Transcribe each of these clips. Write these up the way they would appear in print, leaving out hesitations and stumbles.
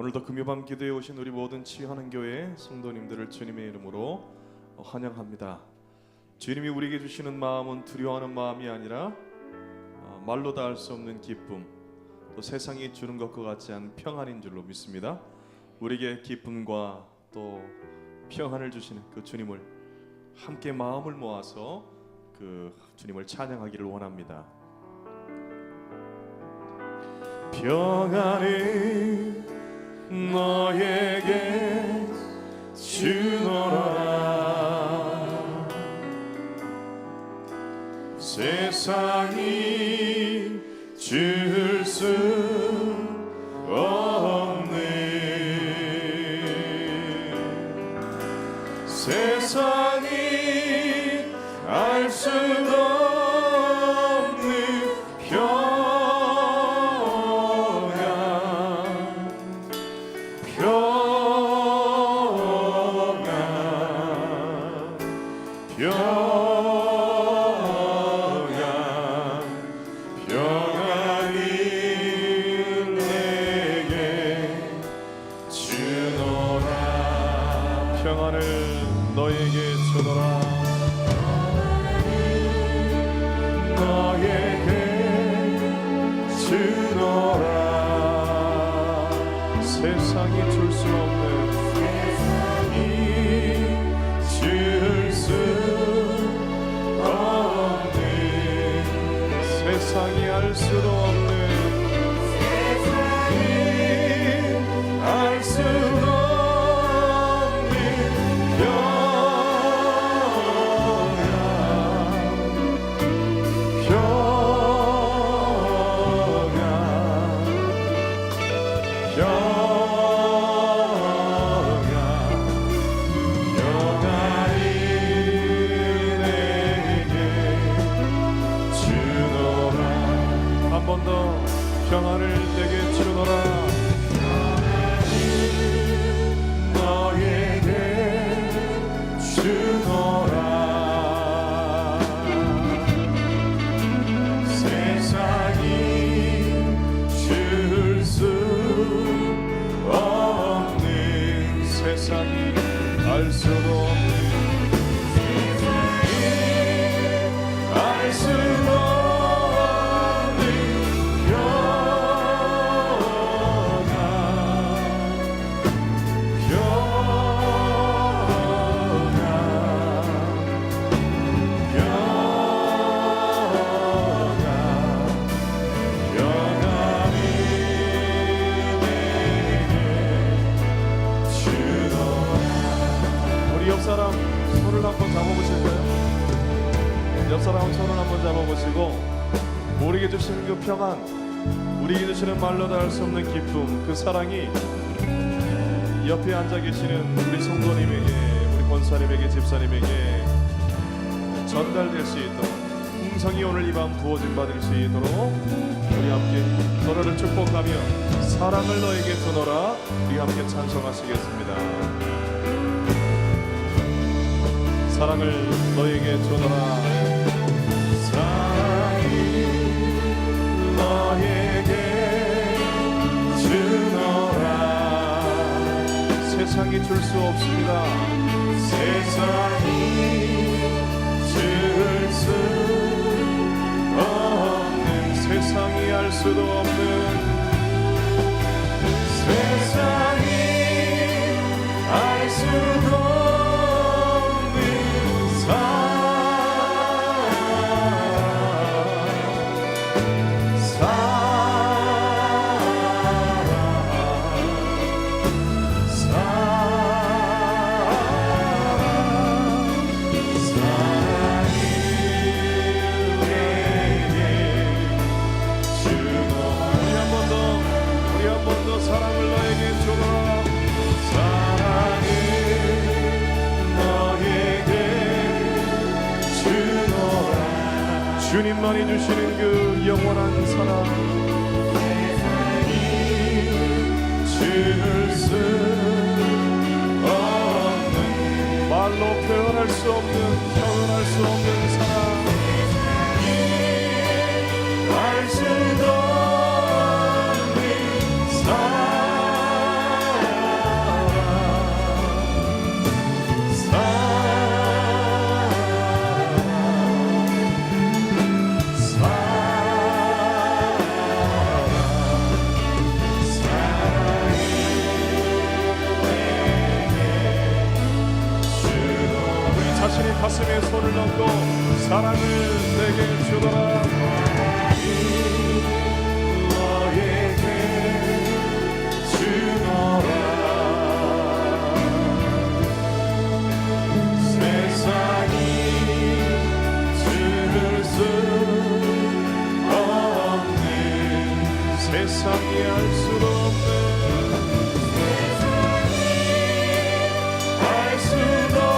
오늘도 금요밤 기도에 오신 우리 모든 치유하는 교회 성도님들을 주님의 이름으로 환영합니다. 주님이 우리에게 주시는 마음은 두려워하는 마음이 아니라 말로 다 할 수 없는 기쁨, 또 세상이 주는 것과 같지 않은 평안인 줄로 믿습니다. 우리에게 기쁨과 또 평안을 주시는 그 주님을 함께 마음을 모아서 그 주님을 찬양하기를 원합니다. 평안을 너에게 주노라. 세상이 줄 수 없네. 세상이 알 수도 없는 평안이 내게 주노라. 평안을 너에게 주노라. 너에게 주노라. 세상이 줄 수 없는, 세상이 줄 수 없는, 세상이 알 수도 없는, 세상이 알 수도 없는 평안을 내게 주노라. 너에게 주노라. 세상이 줄 수 없는, 세상이 알 수도 없는, 알 수도 옆 사람 손을 한번 잡아보실까요? 옆 사람 손을 한번 잡아보시고, 우리에게 주시는 그 평안, 우리에게 주시는 말로 다 할 수 없는 기쁨, 그 사랑이 옆에 앉아 계시는 우리 성도님에게, 우리 권사님에게, 집사님에게 전달될 수 있도록, 풍성이 오늘 이 밤 부어진 받을 수 있도록 우리 함께 서로를 축복하며 사랑을 너에게 주노라, 우리 함께 찬송하시겠습니다. 사랑을 너에게 주노라. 사랑이 너에게 주노라. 세상이 줄 수 없습니다. 세상이 줄 수 없는, 세상이 알 수도 없는, 세상이 알 수도 주님만이 주시는 그 영원한 사랑, 세상이 줄 수 없는, 말로 표현할 수 없는, 표현할 수 없는 사랑, 알 수도 없는 사랑. 자신의 가슴에 손을 얹고 사랑을 내게 주더라. 너에게 주노라. 세상이 주를 수 없는, 세상이 알 수도 없는, 알 수도 없는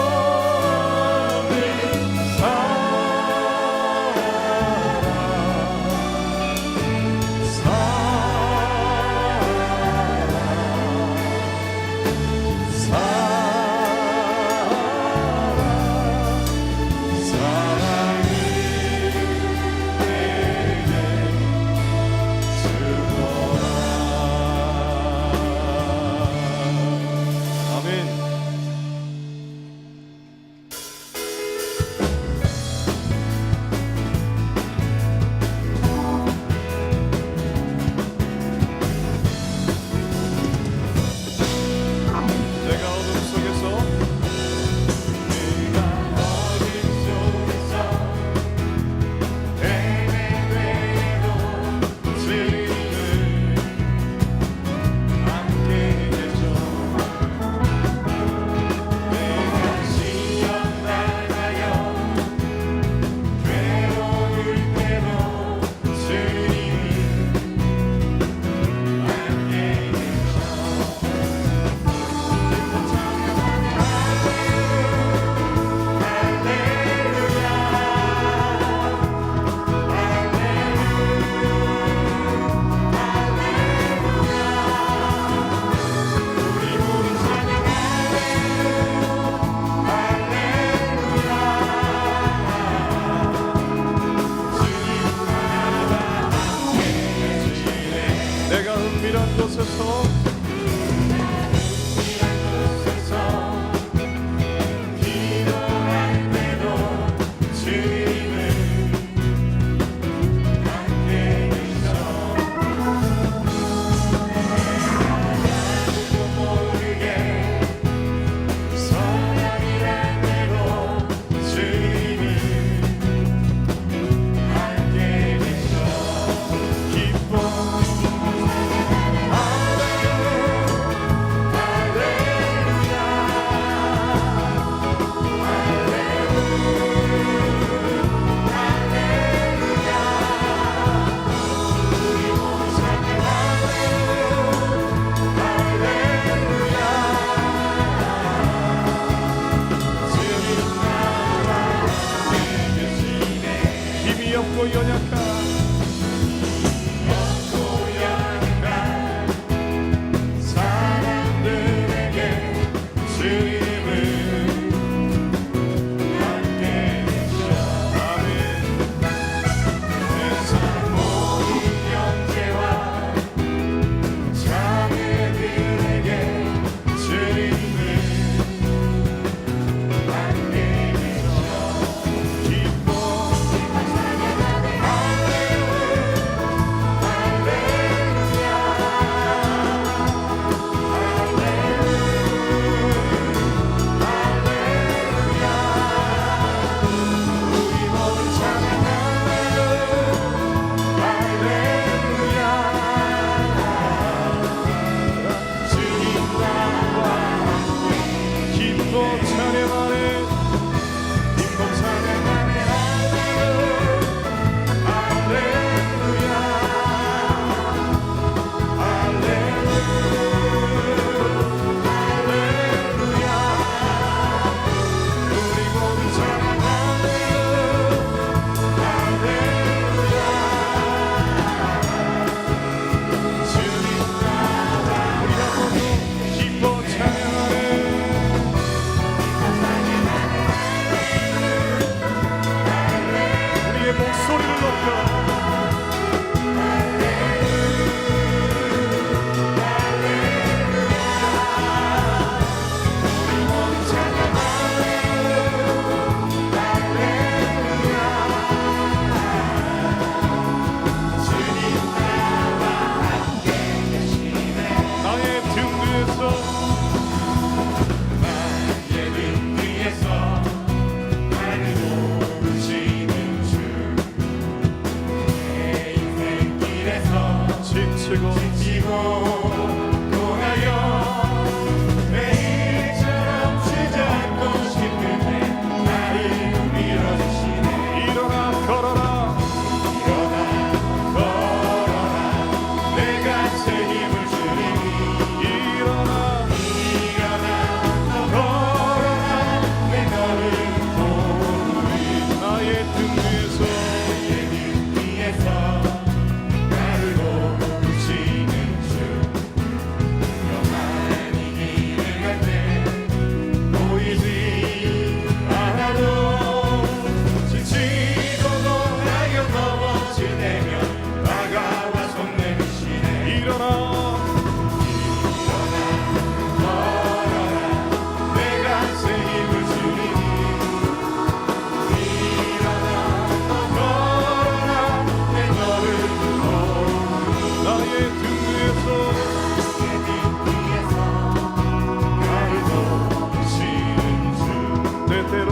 때때로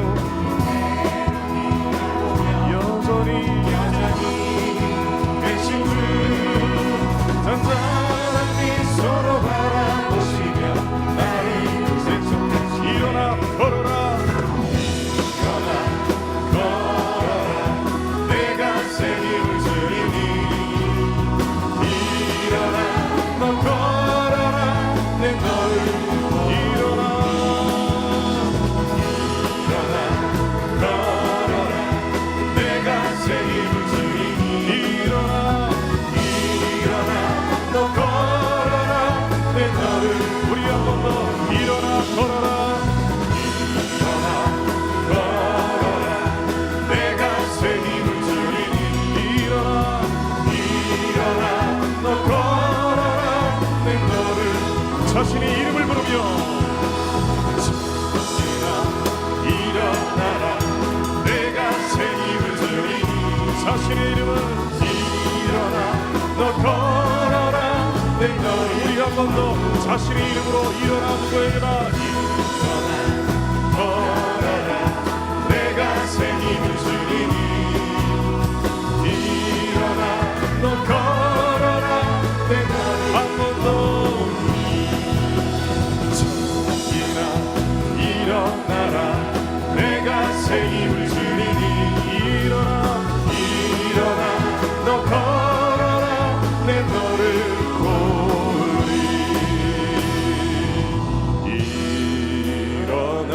여전히 계신 주 단단한 미소로 바라보시며 나를 세척해 일어나 걸어라 내가 새 힘을 주리니 일어나 너 걸어라 내 너를 일어나 걸어라 내가 새 힘을 주리니 일어나 너 걸어라 내 너를 우리 한 번 더 일어나 걸어라 내가 새 힘을 주리니 일어나 너 걸어라 내 너를 자신의 이름을 부르며 일어나라 내가 새 힘을 주리니 자신의 이름은 일어나 너 걸어라 내 너를 우리 한 번 더 자신의 이름으로 일어나 누구에게나 걸어라 내가 새 힘을 주리니 일어나 너 걸어라 내 너를 한 번 더 일어나라 내가 새 힘을 주리니 일어나 너 걸어라 내 너를 보리 일어나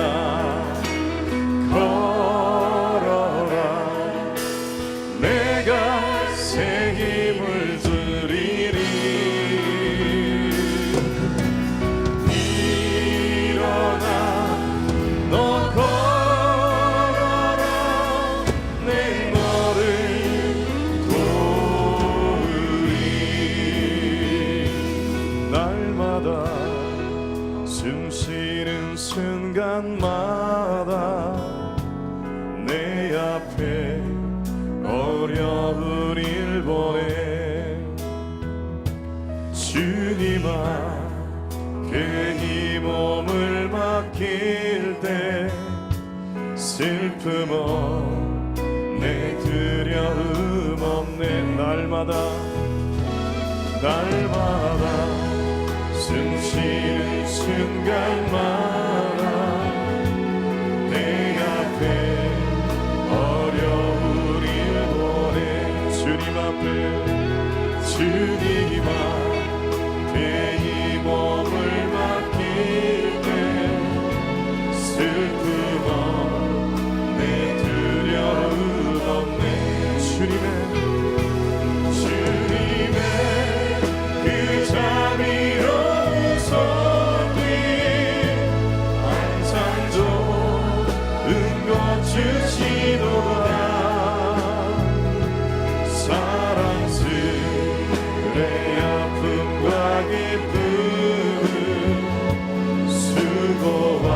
걸어라 내가 새 힘을 주리니 일어나 너 걸어라 내 너를 도우리 날마다 숨쉬는 순간마다 내 앞에 어려운 일 보내 주님아 괜히 몸을 맡길 때 슬픔 없네 두려움 없네 날마다 숨쉬는 순간마다 내 앞에 어려운 일 보내 주님 앞에 괜히 몸을 맡길 때 슬픔 없네 두려움 없네 주님의 그 자비로운 손길 항상 좋은 것 주시도다 사랑스레 아픔과 기쁨 수고와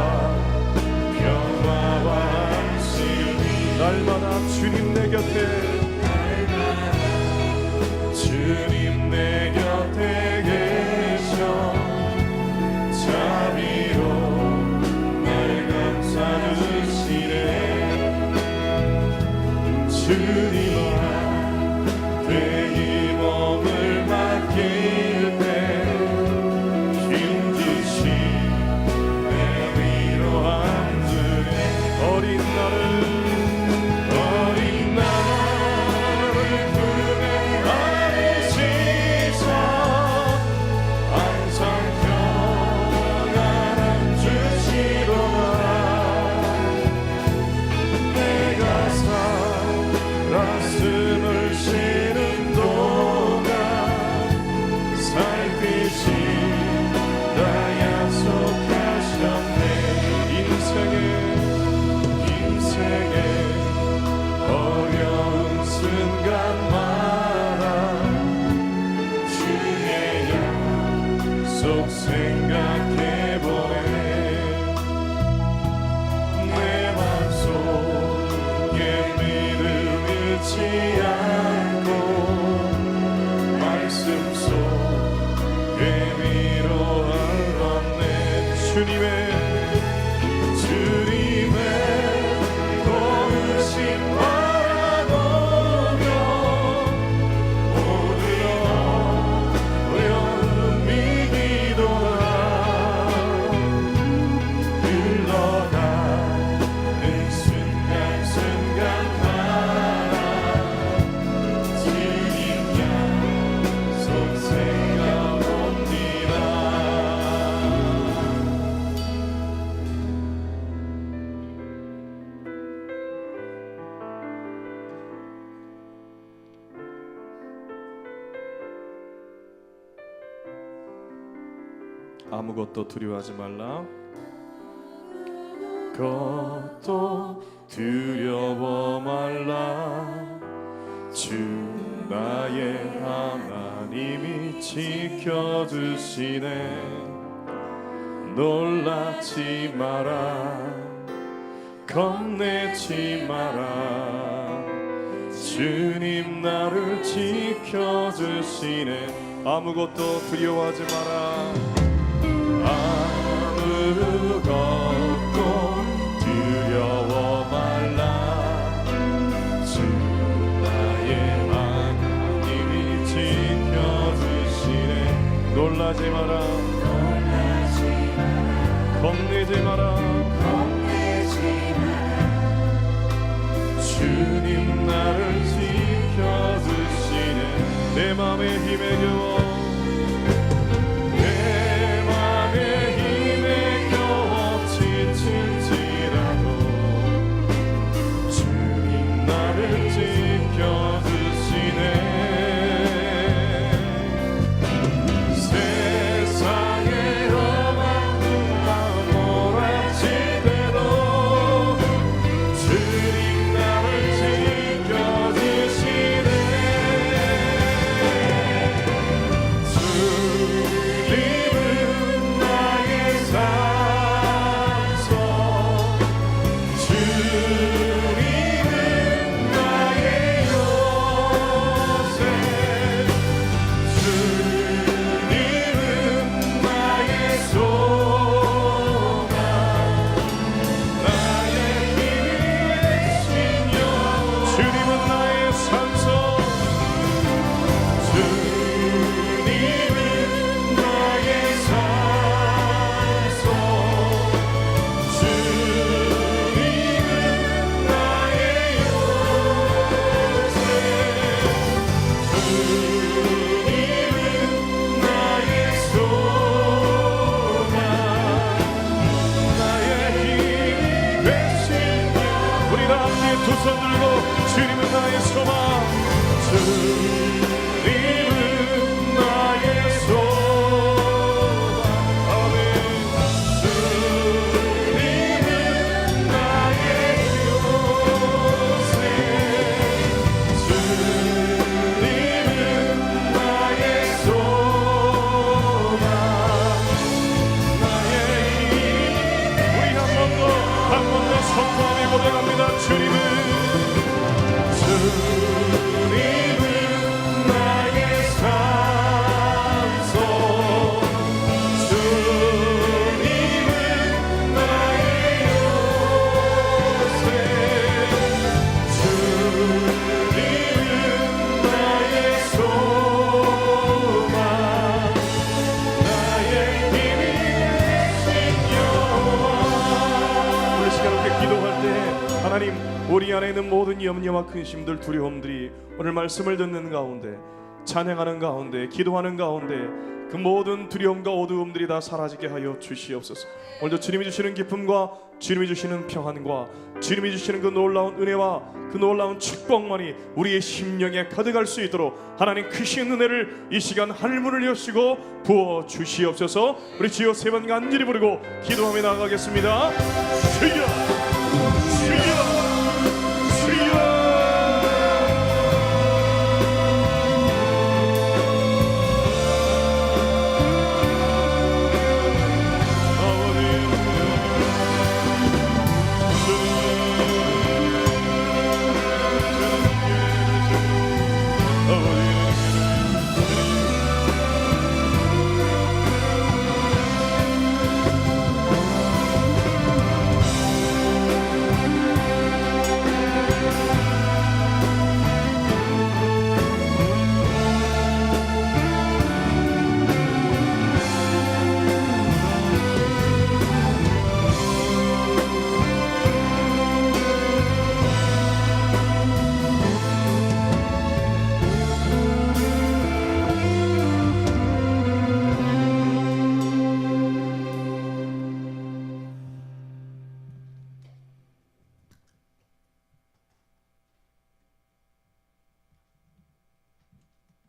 평화와 안식이 날마다 주님 내 곁에 내 곁에 계셔 자비로 날 감싸주시네 주님아 괜히 몸을 맡길 때 힘주시 내 위로 앉으네 어린 나를 가슴을 쉬는 동안 살피시 다 약속하셨네 인생의 어려운 순간마다 주의 약속 생각해보네 내 맘속에 잃지 않고 말씀 속에 위로를 얻네 주님의 아무것도 두려워하지 말라. 것도 두려워 말라. 주 나의 하나님이 지켜주시네. 놀라지 마라. 겁내지 마라. 주님 나를 지켜주시네. 아무것도 두려워하지 마라. 아무것도 두려워 말라. 주 나의 하나님이 지켜주시네. 놀라지 마라. 겁내지 마라. 주님 나를 지켜주시네. 내 맘에 힘에 겨워, 내 맘에 힘에 겨워 지칠지라도 주님 나를 지켜주시네. 세상에 험한 몰아치대도 주님 나를 지켜주시네. 주님은 나의 산소, 주님은 나의 요새, 주님은 나의 소망, 나의 힘이시며. 주님은 나의 산소, 주님은 나의 산소, 주님은 나의 요새, 주님은 나의 소망, 나의 힘이 되시며. 우리 다 함께 두 손 들고 주님은 나의 소망, 주님은 나의 소망. 아멘. 주님은 나의 요새, 주님은 나의 소망, 나의 힘. 우리 한 번 더 선포하며 고백합니다. 주님은 나의 산소, 주님은 나의 요새, 주님은 나의 소망, 나의 힘이 되시며. 우리 시간 이렇게 기도할 때 하나님, 우리 안에 있는 모든 염려와 근심들, 두려움들이 오늘 말씀을 듣는 가운데, 찬양하는 가운데, 기도하는 가운데 그 모든 두려움과 어두움들이 다 사라지게 하여 주시옵소서. 오늘도 주님이 주시는 기쁨과 주님이 주시는 평안과 주님이 주시는 그 놀라운 은혜와 그 놀라운 축복만이 우리의 심령에 가득할 수 있도록 하나님 크신 은혜를 이 시간 하늘문을 여시고 부어 주시옵소서. 우리 주여 세 번 간절히 부르고 기도하며 나아가겠습니다. 주여, 주여, 주여.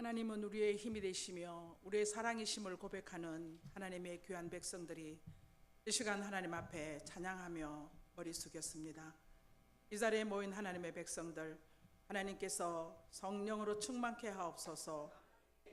하나님은 우리의 힘이 되시며 우리의 사랑이심을 고백하는 하나님의 귀한 백성들이 이 시간 하나님 앞에 찬양하며 머리 숙였습니다. 이 자리에 모인 하나님의 백성들, 하나님께서 성령으로 충만케 하옵소서.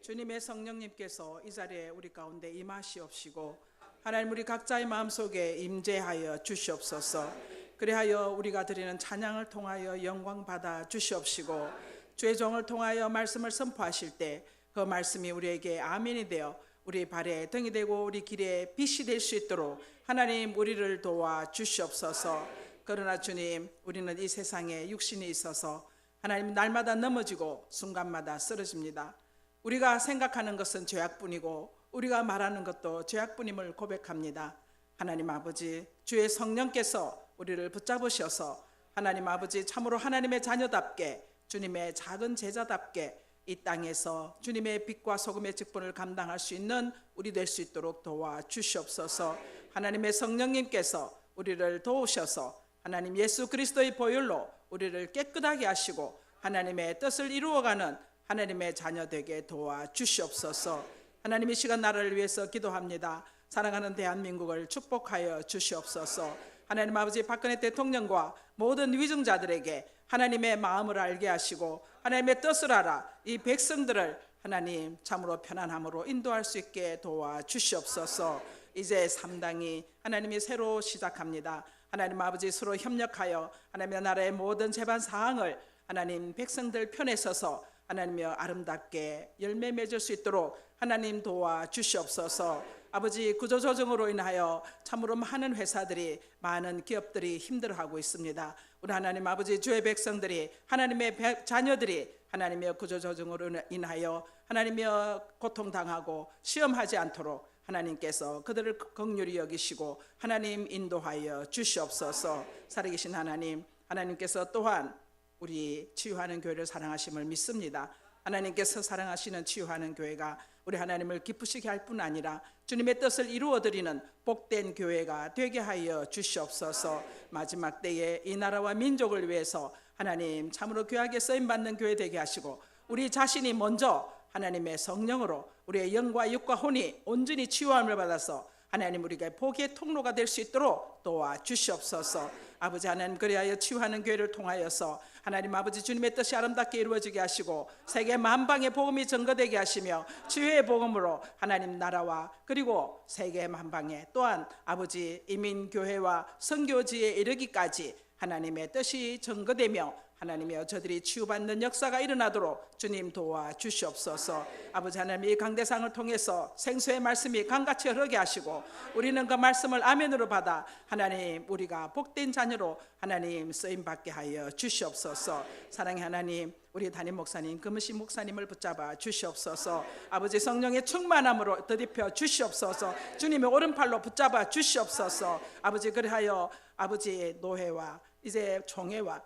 주님의 성령님께서 이 자리에 우리 가운데 임하시옵시고 하나님 우리 각자의 마음속에 임재하여 주시옵소서. 그리하여 우리가 드리는 찬양을 통하여 영광 받아 주시옵시고 주의 종을 통하여 말씀을 선포하실 때 그 말씀이 우리에게 아멘이 되어 우리 발에 등이 되고 우리 길에 빛이 될 수 있도록 하나님 우리를 도와 주시옵소서. 그러나 주님, 우리는 이 세상에 육신이 있어서 하나님 날마다 넘어지고 순간마다 쓰러집니다. 우리가 생각하는 것은 죄악뿐이고 우리가 말하는 것도 죄악뿐임을 고백합니다. 하나님 아버지, 주의 성령께서 우리를 붙잡으셔서 하나님 아버지 참으로 하나님의 자녀답게, 주님의 작은 제자답게 이 땅에서 주님의 빛과 소금의 직분을 감당할 수 있는 우리 될 수 있도록 도와주시옵소서. 하나님의 성령님께서 우리를 도우셔서 하나님 예수 그리스도의 보혈로 우리를 깨끗하게 하시고 하나님의 뜻을 이루어가는 하나님의 자녀 되게 도와주시옵소서. 하나님 이 시간 나라를 위해서 기도합니다. 사랑하는 대한민국을 축복하여 주시옵소서. 하나님 아버지 박근혜 대통령과 모든 위증자들에게 하나님의 마음을 알게 하시고 하나님의 뜻을 알아 이 백성들을 하나님 참으로 편안함으로 인도할 수 있게 도와주시옵소서. 이제 3당이 하나님이 새로 시작합니다. 하나님 아버지 서로 협력하여 하나님의 나라의 모든 재반 사항을 하나님 백성들 편에 서서 하나님이여 아름답게 열매 맺을 수 있도록 하나님 도와주시옵소서. 아버지 구조조정으로 인하여 참으로 많은 회사들이 많은 기업들이 힘들어하고 있습니다. 우리 하나님 아버지 주의 백성들이 하나님의 자녀들이 하나님의 구조조정으로 인하여 하나님이여 고통당하고 시험하지 않도록 하나님께서 그들을 긍휼히 여기시고 하나님 인도하여 주시옵소서. 살아계신 하나님, 하나님께서 또한 우리 치유하는 교회를 사랑하심을 믿습니다. 하나님께서 사랑하시는 치유하는 교회가 우리 하나님을 기쁘시게 할 뿐 아니라 주님의 뜻을 이루어드리는 복된 교회가 되게 하여 주시옵소서. 마지막 때에 이 나라와 민족을 위해서 하나님 참으로 귀하게 쓰임받는 교회 되게 하시고 우리 자신이 먼저 하나님의 성령으로 우리의 영과 육과 혼이 온전히 치유함을 받아서 하나님 우리가 복의 통로가 될 수 있도록 도와주시옵소서. 아버지 하나님, 그리하여 치유하는 교회를 통하여서 하나님 아버지 주님의 뜻이 아름답게 이루어지게 하시고 세계 만방의 복음이 전거되게 하시며 치유의 복음으로 하나님 나라와 그리고 세계 만방에 또한 아버지 이민교회와 선교지에 이르기까지 하나님의 뜻이 전거되며 하나님이여 저들이 치유받는 역사가 일어나도록 주님 도와주시옵소서. 아버지 하나님, 이 강대상을 통해서 생수의 말씀이 강같이 흐르게 하시고 우리는 그 말씀을 아멘으로 받아 하나님 우리가 복된 자녀로 하나님 쓰임받게 하여 주시옵소서. 사랑의 하나님, 우리 담임 목사님 금은신 목사님을 붙잡아 주시옵소서. 아버지 성령의 충만함으로 더딥혀 주시옵소서. 주님의 오른팔로 붙잡아 주시옵소서. 아버지 그리하여 아버지의 노회와 이제 총회와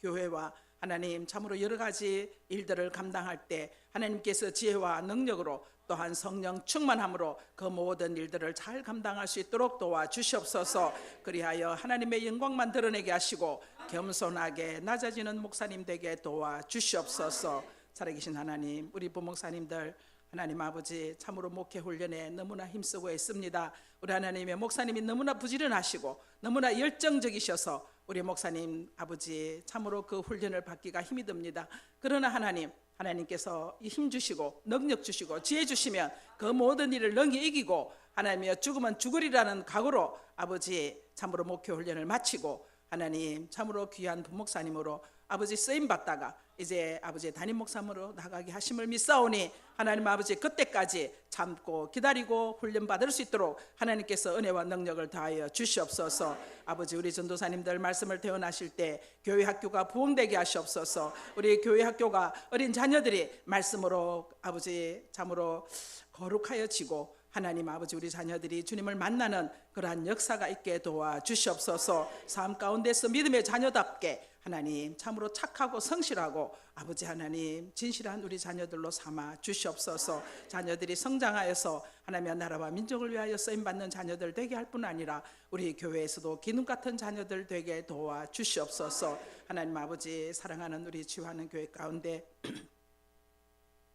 교회와 하나님 참으로 여러 가지 일들을 감당할 때 하나님께서 지혜와 능력으로 또한 성령 충만함으로 그 모든 일들을 잘 감당할 수 있도록 도와주시옵소서. 그리하여 하나님의 영광만 드러내게 하시고 겸손하게 낮아지는 목사님 되게 도와주시옵소서. 살아계신 하나님, 우리 부목사님들 하나님 아버지 참으로 목회 훈련에 너무나 힘쓰고 있습니다. 우리 하나님의 목사님이 너무나 부지런하시고 너무나 열정적이셔서 우리 목사님 아버지 참으로 그 훈련을 받기가 힘이 듭니다. 그러나 하나님께서 힘 주시고 능력 주시고 지혜 주시면 그 모든 일을 능히 이기고 하나님이여 죽으면 죽으리라는 각오로 아버지 참으로 목회 훈련을 마치고 하나님 참으로 귀한 부목사님으로 아버지 쓰임 받다가 이제 아버지 담임 목사님으로 나가게 하심을 믿사오니 하나님 아버지 그때까지 참고 기다리고 훈련 받을 수 있도록 하나님께서 은혜와 능력을 다하여 주시옵소서. 아버지 우리 전도사님들 말씀을 대언하실 때 교회 학교가 부흥되게 하시옵소서. 우리 교회 학교가 어린 자녀들이 말씀으로 아버지 참으로 거룩하여지고 하나님 아버지 우리 자녀들이 주님을 만나는 그러한 역사가 있게 도와 주시옵소서. 삶 가운데서 믿음의 자녀답게 하나님 참으로 착하고 성실하고 아버지 하나님 진실한 우리 자녀들로 삼아 주시옵소서. 자녀들이 성장하여서 하나님의 나라와 민족을 위하여 쓰임받는 자녀들 되게 할 뿐 아니라 우리 교회에서도 기둥 같은 자녀들 되게 도와 주시옵소서. 하나님 아버지 사랑하는 우리 지화하는 교회 가운데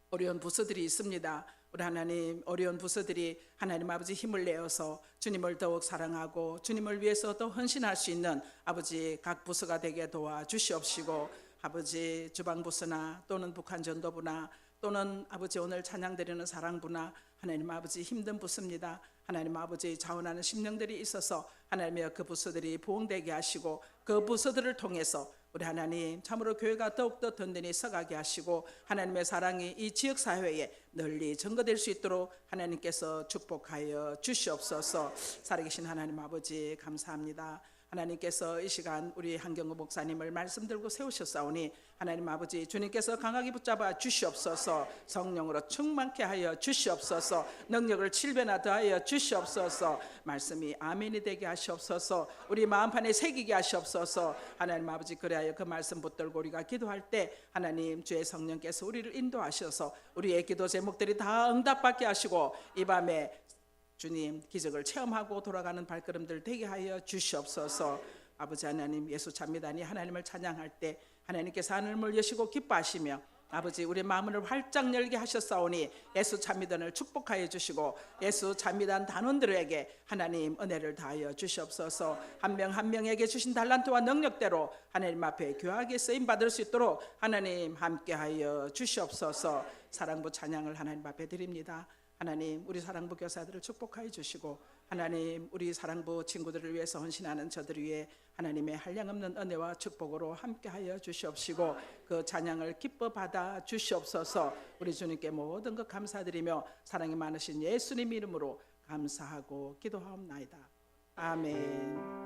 어려운 부서들이 있습니다. 우리 하나님 어려운 부서들이 하나님 아버지 힘을 내어서 주님을 더욱 사랑하고 주님을 위해서 더 헌신할 수 있는 아버지 각 부서가 되게 도와 주시옵시고 아버지 주방부서나 또는 북한전도부나 또는 아버지 오늘 찬양드리는 사랑부나 하나님 아버지 힘든 부서입니다. 하나님 아버지 자원하는 심령들이 있어서 하나님의 그 부서들이 부흥되게 하시고 그 부서들을 통해서 우리 하나님 참으로 교회가 더욱더 든든히 서가게 하시고 하나님의 사랑이 이 지역사회에 널리 전거될 수 있도록 하나님께서 축복하여 주시옵소서. 살아계신 하나님 아버지 감사합니다. 하나님께서 이 시간 우리 한경구 목사님을 말씀 들고 세우셨사오니 하나님 아버지 주님께서 강하게 붙잡아 주시옵소서. 성령으로 충만케 하여 주시옵소서. 능력을 7배나 더하여 주시옵소서. 말씀이 아멘이 되게 하시옵소서. 우리 마음판에 새기게 하시옵소서. 하나님 아버지 그래야 그 말씀 붙들고 우리가 기도할 때 하나님 주의 성령께서 우리를 인도하셔서 우리의 기도 제목들이 다 응답받게 하시고 이 밤에 주님 기적을 체험하고 돌아가는 발걸음들 되게 하여 주시옵소서. 아버지 하나님 예수 찬미단이 하나님을 찬양할 때 하나님께서 하늘을 여시고 기뻐하시며 아버지 우리 마음을 활짝 열게 하셨사오니 예수 찬미단을 축복하여 주시고 예수 찬미단 단원들에게 하나님 은혜를 다하여 주시옵소서. 한 명 한 명에게 주신 달란트와 능력대로 하나님 앞에 귀하게 쓰임 받을 수 있도록 하나님 함께하여 주시옵소서. 사랑부 찬양을 하나님 앞에 드립니다. 하나님 우리 사랑부 교사들을 축복하여 주시고 하나님 우리 사랑부 친구들을 위해서 헌신하는 저들 위해 하나님의 한량없는 은혜와 축복으로 함께하여 주시옵시고 그 찬양을 기뻐 받아 주시옵소서. 우리 주님께 모든 것 감사드리며 사랑이 많으신 예수님 이름으로 감사하고 기도하옵나이다. 아멘.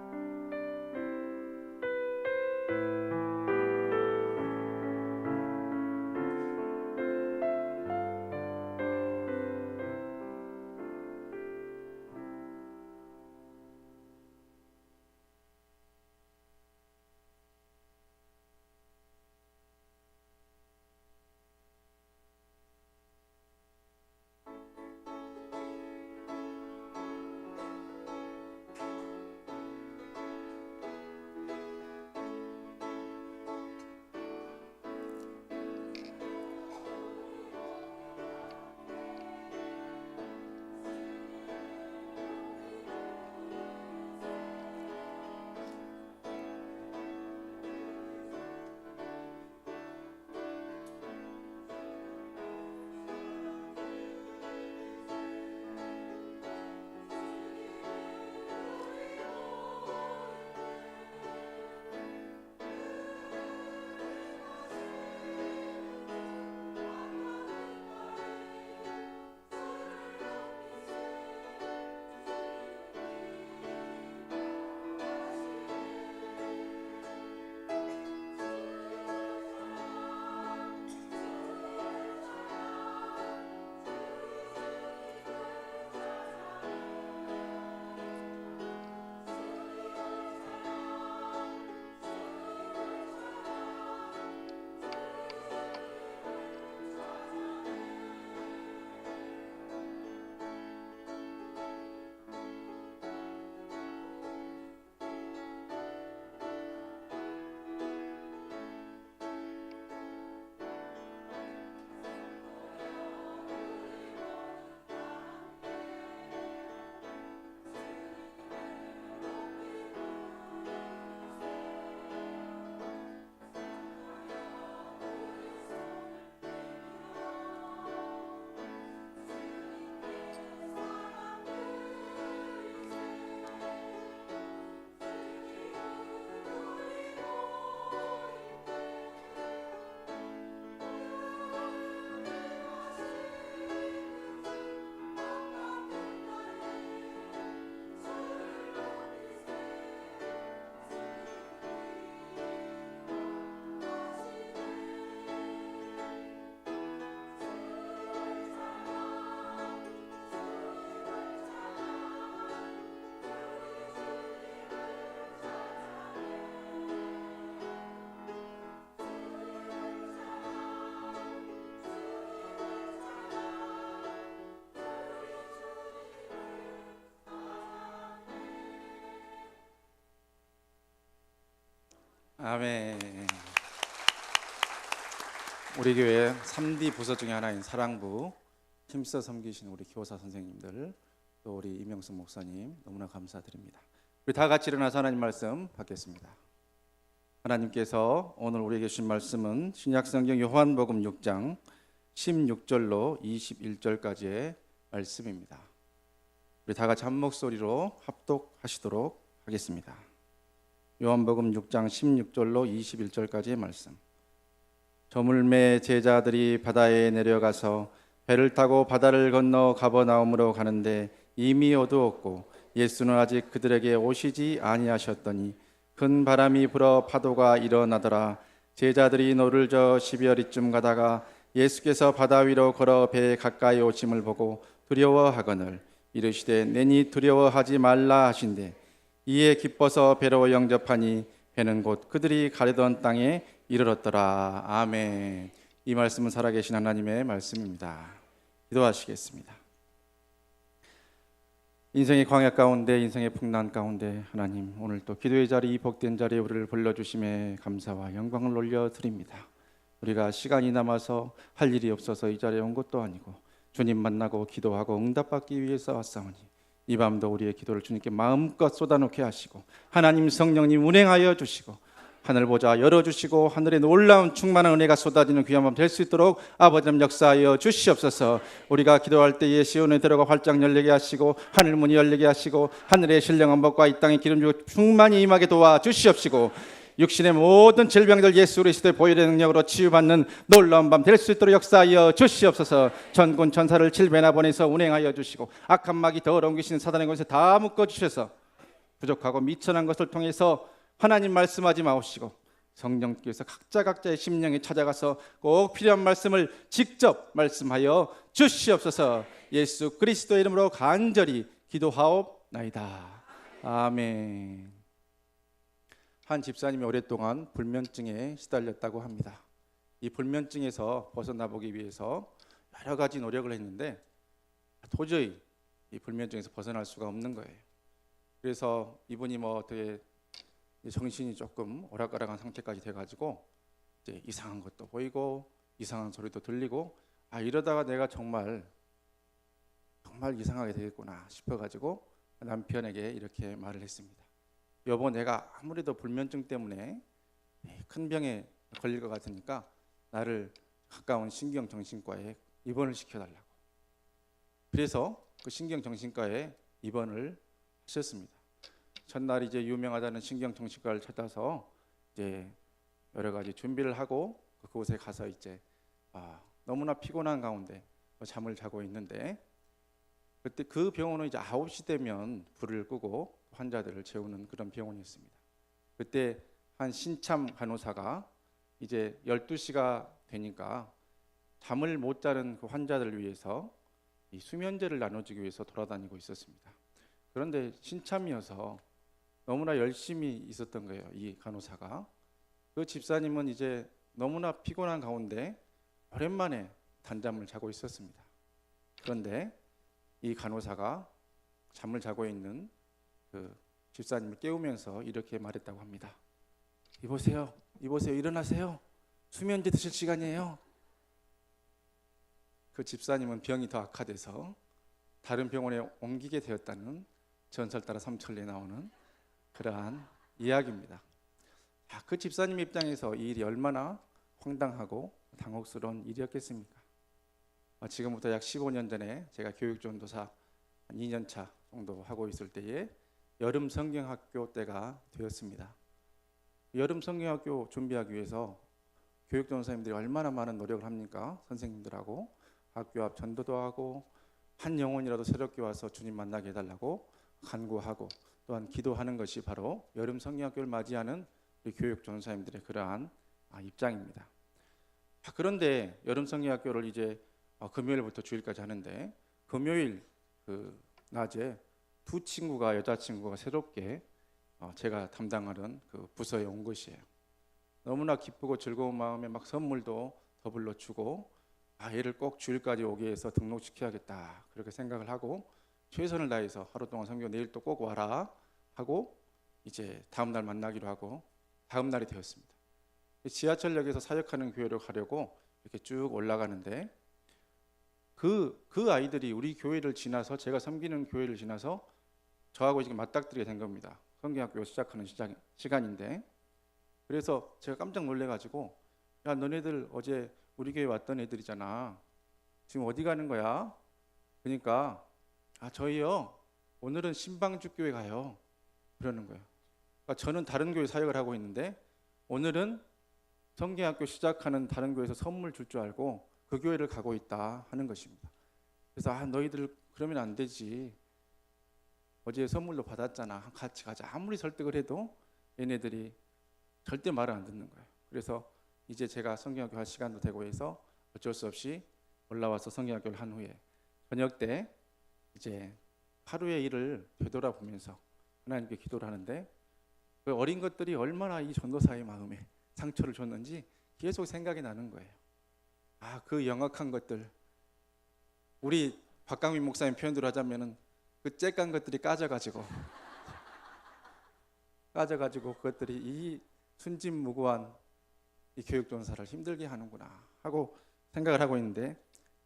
아멘. 우리 교회 3D 부서 중에 하나인 사랑부 힘써 섬기신 우리 교사 선생님들, 또 우리 이명숙 목사님 너무나 감사드립니다. 우리 다 같이 일어나서 하나님 말씀 받겠습니다. 하나님께서 오늘 우리에게 주신 말씀은 신약성경 요한복음 6장 16절로 21절까지의 말씀입니다. 우리 다 같이 한 목소리로 합독하시도록 하겠습니다. 요한복음 6장 16절로 21절까지의 말씀. 저물매 제자들이 바다에 내려가서 배를 타고 바다를 건너 가버나움으로 가는데 이미 어두웠고 예수는 아직 그들에게 오시지 아니하셨더니 큰 바람이 불어 파도가 일어나더라. 제자들이 노를 저 12여리쯤 가다가 예수께서 바다 위로 걸어 배에 가까이 오심을 보고 두려워하거늘 이르시되 내니 두려워하지 말라 하신대 이에 기뻐서 배로 영접하니 배는 곧 그들이 가려던 땅에 이르렀더라. 아멘. 이 말씀은 살아계신 하나님의 말씀입니다. 기도하시겠습니다. 인생의 광야 가운데, 인생의 풍랑 가운데 하나님, 오늘 또 기도의 자리, 이 복된 자리에 우리를 불러주심에 감사와 영광을 올려드립니다. 우리가 시간이 남아서 할 일이 없어서 이 자리에 온 것도 아니고 주님 만나고 기도하고 응답받기 위해서 왔사오니 이 밤도 우리의 기도를 주님께 마음껏 쏟아놓게 하시고 하나님 성령님 운행하여 주시고 하늘 보좌 열어주시고 하늘에 놀라운 충만한 은혜가 쏟아지는 귀한 밤 될 수 있도록 아버지님 역사하여 주시옵소서. 우리가 기도할 때에 시온에 들어가 활짝 열리게 하시고 하늘 문이 열리게 하시고 하늘의 신령한 법과 이 땅의 기름 주고 충만히 임하게 도와주시옵시고 육신의 모든 질병들 예수 그리스도의 보혈의 능력으로 치유받는 놀라운 밤 될 수 있도록 역사하여 주시옵소서. 전군 전사를 7배나 보내서 운행하여 주시고 악한 마귀 더러운 귀신 사단의 것에 다 묶어주셔서 부족하고 미천한 것을 통해서 하나님 말씀하지 마옵시고 성령께서 각자의 심령에 찾아가서 꼭 필요한 말씀을 직접 말씀하여 주시옵소서. 예수 그리스도의 이름으로 간절히 기도하옵나이다. 아멘. 한 집사님이 오랫동안 불면증에 시달렸다고 합니다. 이 불면증에서 벗어나보기 위해서 여러 가지 노력을 했는데 도저히 이 불면증에서 벗어날 수가 없는 거예요. 그래서 이분이 어떻게 정신이 조금 오락가락한 상태까지 돼가지고 이제 이상한 것도 보이고 이상한 소리도 들리고 이러다가 내가 정말 이상하게 되겠구나 싶어가지고 남편에게 이렇게 말을 했습니다. 여보, 내가 아무래도 불면증 때문에 큰 병에 걸릴 것 같으니까 나를 가까운 신경정신과에 입원을 시켜달라고. 그래서 그 신경정신과에 입원을 하셨습니다. 첫날 이제 유명하다는 신경정신과를 찾아서 이제 여러 가지 준비를 하고 그곳에 가서 이제 너무나 피곤한 가운데 잠을 자고 있는데 그때 그 병원은 이제 9시 되면 불을 끄고 환자들을 재우는 그런 병원이었습니다. 그때 한 신참 간호사가 이제 12시가 되니까 잠을 못 자는 그 환자들을 위해서 이 수면제를 나눠주기 위해서 돌아다니고 있었습니다. 그런데 신참이어서 너무나 열심히 있었던 거예요. 이 간호사가. 그 집사님은 이제 너무나 피곤한 가운데 오랜만에 단잠을 자고 있었습니다. 그런데 이 간호사가 잠을 자고 있는 그 집사님을 깨우면서 이렇게 말했다고 합니다. 이보세요, 일어나세요. 수면제 드실 시간이에요. 그 집사님은 병이 더 악화돼서 다른 병원에 옮기게 되었다는 전설 따라 삼천리에 나오는 그러한 이야기입니다. 그 집사님 입장에서 이 일이 얼마나 황당하고 당혹스러운 일이었겠습니까? 지금부터 약 15년 전에 제가 교육전도사 2년차 정도 하고 있을 때에 여름 성경학교 때가 되었습니다. 여름 성경학교 준비하기 위해서 교육전도사님들이 얼마나 많은 노력을 합니까? 선생님들하고 학교 앞 전도도 하고 한 영혼이라도 새롭게 와서 주님 만나게 해달라고 간구하고 또한 기도하는 것이 바로 여름 성경학교를 맞이하는 교육전도사님들의 그러한 입장입니다. 그런데 여름 성경학교를 이제 금요일부터 주일까지 하는데 금요일 그 낮에 두 친구가 여자친구가 새롭게 제가 담당하는 그 부서에 온 것이에요. 너무나 기쁘고 즐거운 마음에 막 선물도 더불어 주고 얘를 꼭 주일까지 오게 해서 등록시켜야겠다 그렇게 생각을 하고 최선을 다해서 하루 동안 성경 내일 또 꼭 와라 하고 이제 다음 날 만나기로 하고 다음 날이 되었습니다. 지하철역에서 사역하는 교회로 가려고 이렇게 쭉 올라가는데 그 아이들이 우리 교회를 지나서, 제가 섬기는 교회를 지나서 저하고 지금 맞닥뜨리게 된 겁니다. 성경학교 시작하는 시간인데, 그래서 제가 깜짝 놀래가지고, 야, 너네들 어제 우리 교회 왔던 애들이잖아. 지금 어디 가는 거야? 그러니까 저희요 오늘은 신방주 교회 가요. 그러는 거예요. 그러니까 저는 다른 교회 사역을 하고 있는데 오늘은 성경학교 시작하는 다른 교회에서 선물 줄 줄 알고 그 교회를 가고 있다 하는 것입니다. 그래서 너희들 그러면 안 되지. 어제 선물로 받았잖아. 같이 가자. 아무리 설득을 해도 얘네들이 절대 말을 안 듣는 거예요. 그래서 이제 제가 성경학교 할 시간도 되고 해서 어쩔 수 없이 올라와서 성경학교를 한 후에 저녁 때 이제 하루의 일을 되돌아보면서 하나님께 기도를 하는데, 그 어린 것들이 얼마나 이 전도사의 마음에 상처를 줬는지 계속 생각이 나는 거예요. 그 영악한 것들, 우리 박강민 목사님 표현대로 하자면은 그 쬐깐 것들이 까져가지고 그것들이 이 순진무구한 이 교육전사를 힘들게 하는구나 하고 생각을 하고 있는데,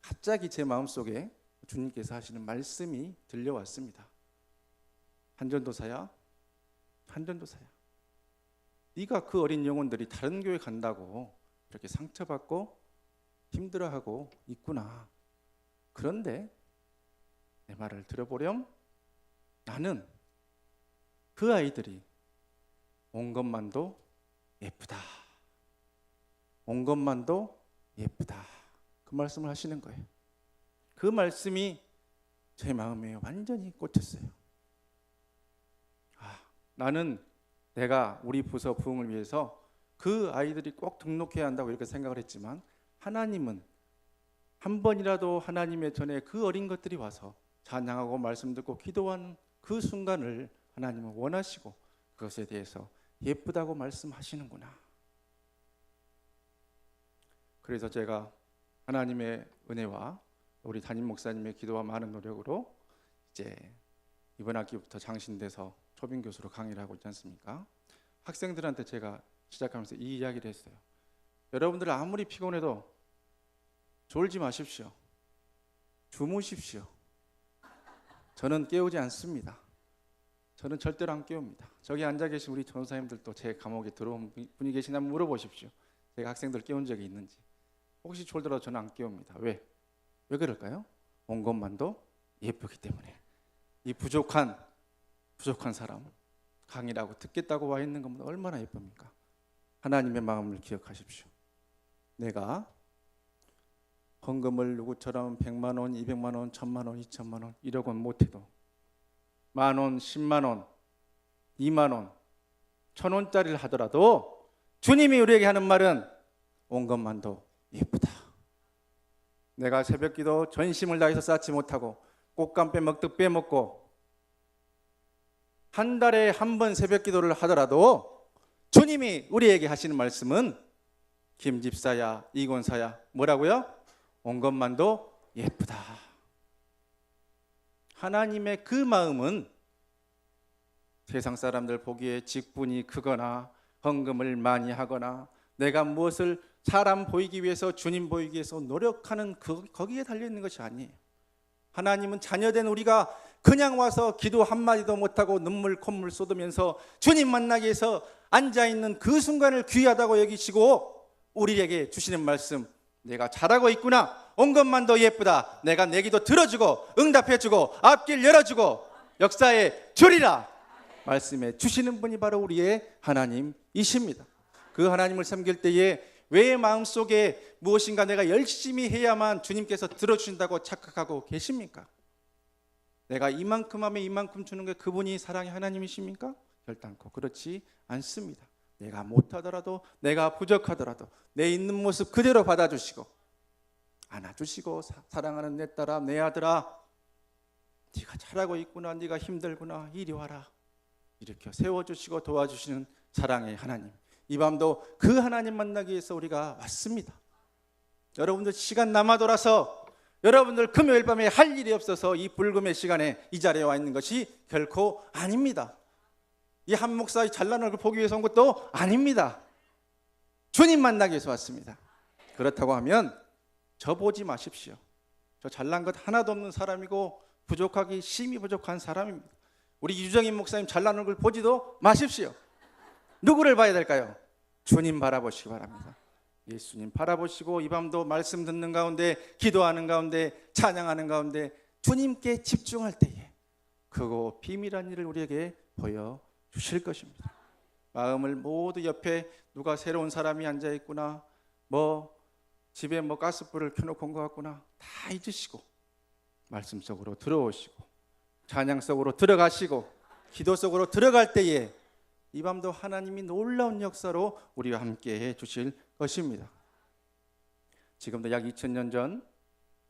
갑자기 제 마음속에 주님께서 하시는 말씀이 들려왔습니다. 한전도사야, 네가 그 어린 영혼들이 다른 교회 간다고 이렇게 상처받고 힘들어하고 있구나. 그런데 내 말을 들어보렴. 나는 그 아이들이 온 것만도 예쁘다. 온 것만도 예쁘다. 그 말씀을 하시는 거예요. 그 말씀이 제 마음에 완전히 꽂혔어요. 나는 내가 우리 부서 부흥을 위해서 그 아이들이 꼭 등록해야 한다고 이렇게 생각을 했지만, 하나님은 한 번이라도 하나님의 전에 그 어린 것들이 와서 찬양하고 말씀 듣고 기도하는 그 순간을 하나님은 원하시고 그것에 대해서 예쁘다고 말씀하시는구나. 그래서 제가 하나님의 은혜와 우리 담임 목사님의 기도와 많은 노력으로 이제 이번 학기부터 장신돼서 초빙 교수로 강의를 하고 있지 않습니까? 학생들한테 제가 시작하면서 이 이야기를 했어요. 여러분들 아무리 피곤해도 졸지 마십시오. 주무십시오. 저는 깨우지 않습니다. 저는 절대로 안 깨웁니다. 저기 앉아 계신 우리 전사님들도 제 감옥에 들어온 분이 계시냐면 물어보십시오. 제가 학생들 깨운 적이 있는지. 혹시 졸더라도 저는 안 깨웁니다. 왜 그럴까요? 온 것만도 예쁘기 때문에. 이 부족한 사람, 강의라고 듣겠다고 와 있는 것보다 얼마나 예쁩니까? 하나님의 마음을 기억하십시오. 내가 헌금을 누구처럼 100만 원, 200만 원, 1000만 원, 2000만 원, 1억 원 못해도 만 원, 10만 원, 2만 원, 1000원짜리를 하더라도 주님이 우리에게 하는 말은 온 것만도 예쁘다. 내가 새벽기도 전심을 다해서 쌓지 못하고 꽃감 빼먹듯 빼먹고 한 달에 한 번 새벽기도를 하더라도 주님이 우리에게 하시는 말씀은, 김집사야, 이권사야, 뭐라고요? 온 것만도 예쁘다. 하나님의 그 마음은 세상 사람들 보기에 직분이 크거나 헌금을 많이 하거나 내가 무엇을 사람 보이기 위해서, 주님 보이기 위해서 노력하는 거기에 달려있는 것이 아니에요. 하나님은 자녀된 우리가 그냥 와서 기도 한마디도 못하고 눈물 콧물 쏟으면서 주님 만나기 위해서 앉아있는 그 순간을 귀하다고 여기시고 우리에게 주시는 말씀, 내가 잘하고 있구나, 온 것만도 예쁘다, 내가 내 기도 들어주고 응답해주고 앞길 열어주고 역사에 주리라 말씀해 주시는 분이 바로 우리의 하나님이십니다. 그 하나님을 섬길 때에 왜 마음속에 무엇인가 내가 열심히 해야만 주님께서 들어주신다고 착각하고 계십니까? 내가 이만큼 하면 이만큼 주는 게 그분이 사랑의 하나님이십니까? 결단코 그렇지 않습니다. 내가 못하더라도, 내가 부족하더라도 내 있는 모습 그대로 받아주시고 안아주시고, 사랑하는 내 딸아, 내 아들아, 네가 잘하고 있구나, 네가 힘들구나, 이리 와라, 이렇게 세워주시고 도와주시는 사랑의 하나님. 이 밤도 그 하나님 만나기 위해서 우리가 왔습니다. 여러분들 시간 남아 돌아서 여러분들 금요일 밤에 할 일이 없어서 이 불금의 시간에 이 자리에 와 있는 것이 결코 아닙니다. 이 한 목사의 잘난 얼굴 보기 위해서 온 것도 아닙니다. 주님 만나기 위해서 왔습니다. 그렇다고 하면 저 보지 마십시오. 저 잘난 것 하나도 없는 사람이고 부족하기 심히 부족한 사람입니다. 우리 유정인 목사님 잘난 얼굴 보지도 마십시오. 누구를 봐야 될까요? 주님 바라보시기 바랍니다. 예수님 바라보시고 이 밤도 말씀 듣는 가운데, 기도하는 가운데, 찬양하는 가운데 주님께 집중할 때에 크고 비밀한 일을 우리에게 보여주실 것입니다. 마음을 모두 옆에 누가 새로운 사람이 앉아있구나, 집에 가스불을 켜놓고 온 것 같구나 다 잊으시고 말씀 속으로 들어오시고 찬양 속으로 들어가시고 기도 속으로 들어갈 때에 이 밤도 하나님이 놀라운 역사로 우리와 함께 해 주실 것입니다. 지금도 약 2000년 전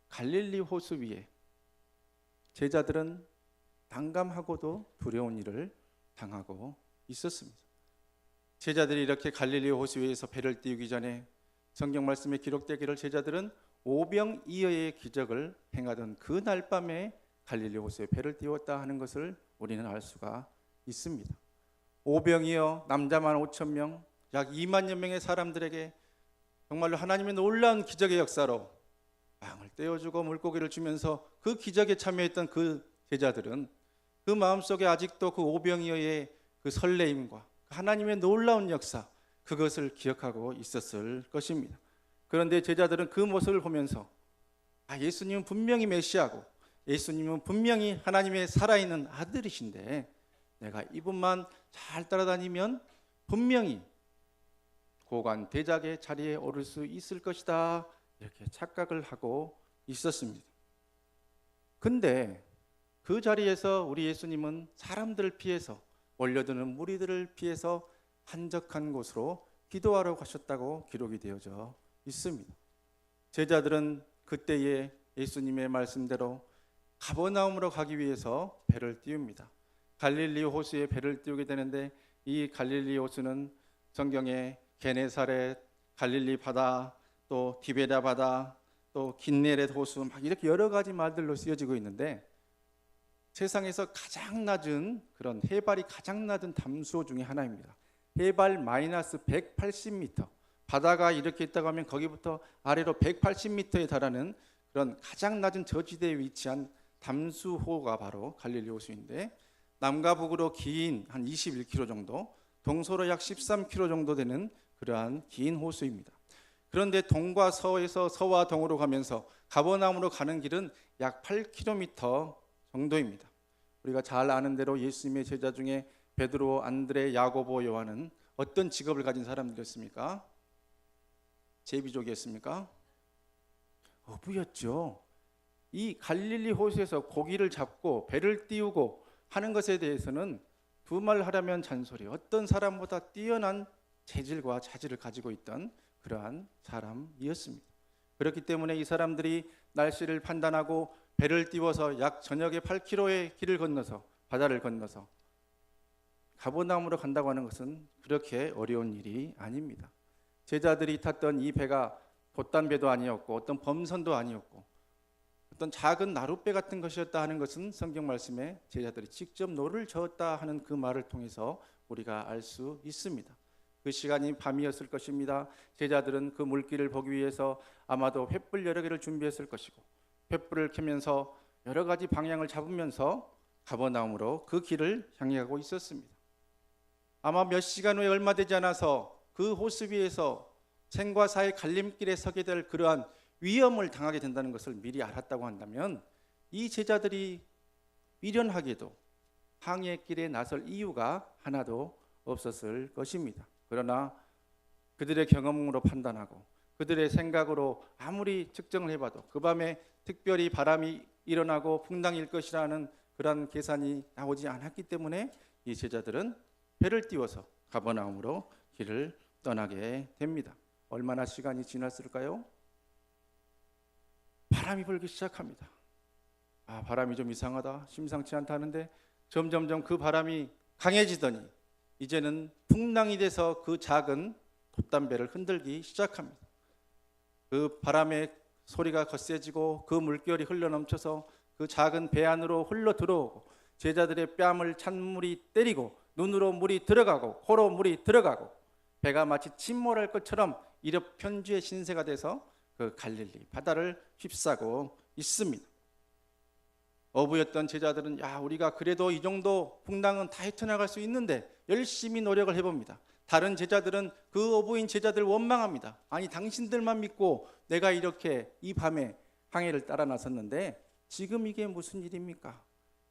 갈릴리 호수 위에 제자들은 난감하고도 두려운 일을 당하고 있었습니다. 제자들이 이렇게 갈릴리 호수 위에서 배를 띄우기 전에 성경 말씀에 기록되기를 제자들은 오병이어의 기적을 행하던 그 날 밤에 갈릴리 호수에 배를 띄웠다 하는 것을 우리는 알 수가 있습니다. 오병이어 남자만 5,000명, 약 2만여 명의 사람들에게 정말로 하나님의 놀라운 기적의 역사로 빵을 떼어주고 물고기를 주면서 그 기적에 참여했던 그 제자들은 그 마음속에 아직도 그 오병이어의 그 설레임과 하나님의 놀라운 역사, 그것을 기억하고 있었을 것입니다. 그런데 제자들은 그 모습을 보면서 예수님은 분명히 메시아고 예수님은 분명히 하나님의 살아있는 아들이신데 내가 이분만 잘 따라다니면 분명히 고관 대작의 자리에 오를 수 있을 것이다, 이렇게 착각을 하고 있었습니다. 근데 그 자리에서 우리 예수님은 사람들을 피해서, 몰려드는 무리들을 피해서 한적한 곳으로 기도하러 가셨다고 기록이 되어져 있습니다. 제자들은 그때에 예수님의 말씀대로 가버나움으로 가기 위해서 배를 띄웁니다. 갈릴리 호수에 배를 띄우게 되는데 이 갈릴리 호수는 성경에 게네사렛, 갈릴리 바다, 또 디베랴 바다, 또 긴네렛 호수, 이렇게 여러 가지 말들로 쓰여지고 있는데 세상에서 가장 낮은, 그런 해발이 가장 낮은 담수호 중에 하나입니다. 해발 마이너스 180m, 바다가 이렇게 있다고 하면 거기부터 아래로 180m에 달하는 그런 가장 낮은 저지대에 위치한 담수호가 바로 갈릴리 호수인데 남과 북으로 긴 한 21km 정도, 동서로 약 13km 정도 되는 그러한 긴 호수입니다. 그런데 동과 서에서 서와 동으로 가면서 가버나움으로 가는 길은 약 8km 정도입니다. 우리가 잘 아는 대로 예수님의 제자 중에 베드로, 안드레, 야고보, 요한은 어떤 직업을 가진 사람들이었습니까? 제비족이었습니까? 어부였죠. 이 갈릴리 호수에서 고기를 잡고 배를 띄우고 하는 것에 대해서는 두말하려면 잔소리, 어떤 사람보다 뛰어난 재질과 자질을 가지고 있던 그러한 사람이었습니다. 그렇기 때문에 이 사람들이 날씨를 판단하고 배를 띄워서 약 저녁에 8km의 길을 건너서, 바다를 건너서 가버나움으로 간다고 하는 것은 그렇게 어려운 일이 아닙니다. 제자들이 탔던 이 배가 돛단배도 아니었고 어떤 범선도 아니었고 어떤 작은 나룻배 같은 것이었다 하는 것은 성경 말씀에 제자들이 직접 노를 저었다 하는 그 말을 통해서 우리가 알 수 있습니다. 그 시간이 밤이었을 것입니다. 제자들은 그 물길을 보기 위해서 아마도 횃불 여러 개를 준비했을 것이고 횃불을 켜면서 여러 가지 방향을 잡으면서 가버나움으로 그 길을 향해 가고 있었습니다. 아마 몇 시간 후에 얼마 되지 않아서 그 호수 위에서 생과 사의 갈림길에 서게 될 그러한 위험을 당하게 된다는 것을 미리 알았다고 한다면 이 제자들이 미련하게도 항해의 길에 나설 이유가 하나도 없었을 것입니다. 그러나 그들의 경험으로 판단하고 그들의 생각으로 아무리 측정을 해봐도 그 밤에 특별히 바람이 일어나고 풍랑일 것이라는 그런 계산이 나오지 않았기 때문에 이 제자들은 배를 띄워서 가버나움으로 길을 떠나게 됩니다. 얼마나 시간이 지났을까요? 바람이 불기 시작합니다. 바람이 좀 이상하다, 심상치 않다 하는데 점점점 그 바람이 강해지더니 이제는 풍랑이 돼서 그 작은 돛단배를 흔들기 시작합니다. 그 바람의 소리가 거세지고 그 물결이 흘러넘쳐서 그 작은 배 안으로 흘러 들어오고 제자들의 뺨을 찬물이 때리고 눈으로 물이 들어가고 코로 물이 들어가고 배가 마치 침몰할 것처럼 일편주의 신세가 돼서 그 갈릴리 바다를 휩싸고 있습니다. 어부였던 제자들은 야, 우리가 그래도 이 정도 풍랑은 다 헤쳐나갈 수 있는데 열심히 노력을 해봅니다. 다른 제자들은 그 어부인 제자들 원망합니다. 아니, 당신들만 믿고 내가 이렇게 이 밤에 항해를 따라 나섰는데 지금 이게 무슨 일입니까?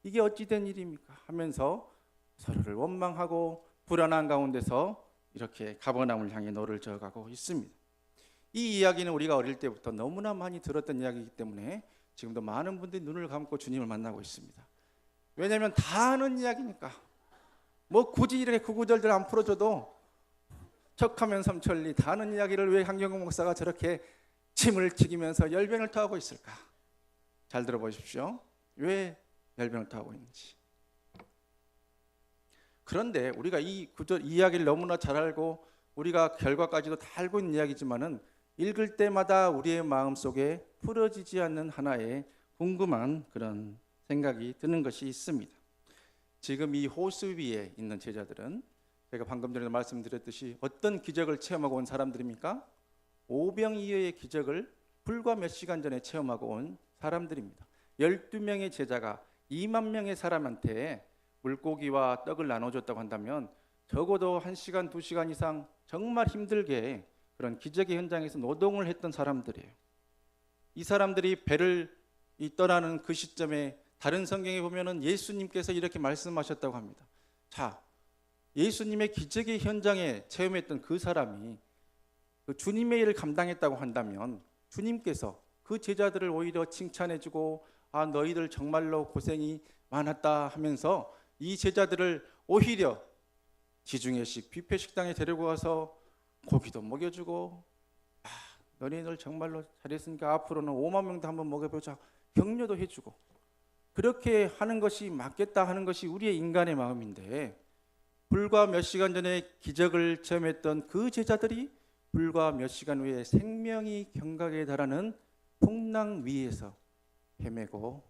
이게 어찌된 일입니까? 하면서 서로를 원망하고 불안한 가운데서 이렇게 가버나움을 향해 노를 저어가고 있습니다. 이 이야기는 우리가 어릴 때부터 너무나 많이 들었던 이야기이기 때문에 지금도 많은 분들이 눈을 감고 주님을 만나고 있습니다. 왜냐하면 다 아는 이야기니까. 뭐 굳이 이렇게 구구절절 안 풀어줘도 척하면 삼천리 다 아는 이야기를 왜 한경국 목사가 저렇게 침을 튀기면서 열변을 토하고 있을까? 잘 들어보십시오. 왜 열변을 토하고 있는지. 그런데 우리가 이 이야기를 너무나 잘 알고 우리가 결과까지도 다 알고 있는 이야기지만은 읽을 때마다 우리의 마음속에 풀어지지 않는 하나의 궁금한 그런 생각이 드는 것이 있습니다. 지금 이 호수 위에 있는 제자들은 제가 방금 전에 말씀드렸듯이 어떤 기적을 체험하고 온 사람들입니까? 오병이어의 기적을 불과 몇 시간 전에 체험하고 온 사람들입니다. 12명의 제자가 2만 명의 사람한테 물고기와 떡을 나눠줬다고 한다면 적어도 1시간, 2시간 이상 정말 힘들게 그런 기적의 현장에서 노동을 했던 사람들이에요. 이 사람들이 배를 떠나는 그 시점에 다른 성경에 보면은 예수님께서 이렇게 말씀하셨다고 합니다. 자, 예수님의 기적의 현장에 체험했던 그 사람이 그 주님의 일을 감당했다고 한다면 주님께서 그 제자들을 오히려 칭찬해주고 아, 너희들 정말로 고생이 많았다 하면서 이 제자들을 오히려 지중해식 뷔페 식당에 데리고 가서 고기도 먹여주고 아, 너희들 정말로 잘했으니까 앞으로는 5만 명도 한번 먹여보자 격려도 해주고 그렇게 하는 것이 맞겠다 하는 것이 우리의 인간의 마음인데 불과 몇 시간 전에 기적을 체험했던 그 제자들이 불과 몇 시간 후에 생명이 경각에 달하는 풍랑 위에서 헤매고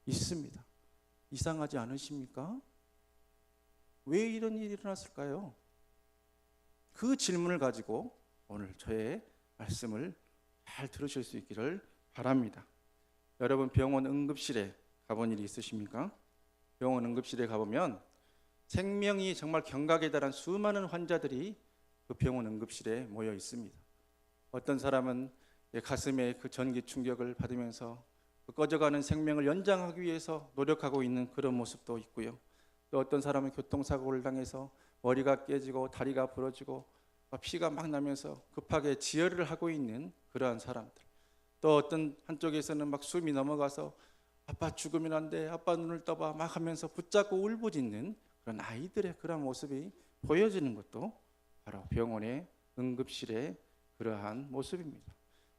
있습니다. 이상하지 않으십니까? 왜 이런 일이 일어났을까요? 그 질문을 가지고 오늘 저의 말씀을 잘 들으실 수 있기를 바랍니다. 여러분 병원 응급실에 가본 일이 있으십니까? 병원 응급실에 가보면 생명이 정말 경각에 달한 수많은 환자들이 그 병원 응급실에 모여 있습니다. 어떤 사람은 가슴에 그 전기 충격을 받으면서 그 꺼져가는 생명을 연장하기 위해서 노력하고 있는 그런 모습도 있고요. 또 어떤 사람은 교통사고를 당해서 머리가 깨지고 다리가 부러지고 피가 막 나면서 급하게 지혈을 하고 있는 그러한 사람들. 또 어떤 한쪽에서는 막 숨이 넘어가서 아빠 죽으면 안 돼, 아빠 눈을 떠봐 막 하면서 붙잡고 울부짖는 그런 아이들의 그런 모습이 보여지는 것도 바로 병원의 응급실의 그러한 모습입니다.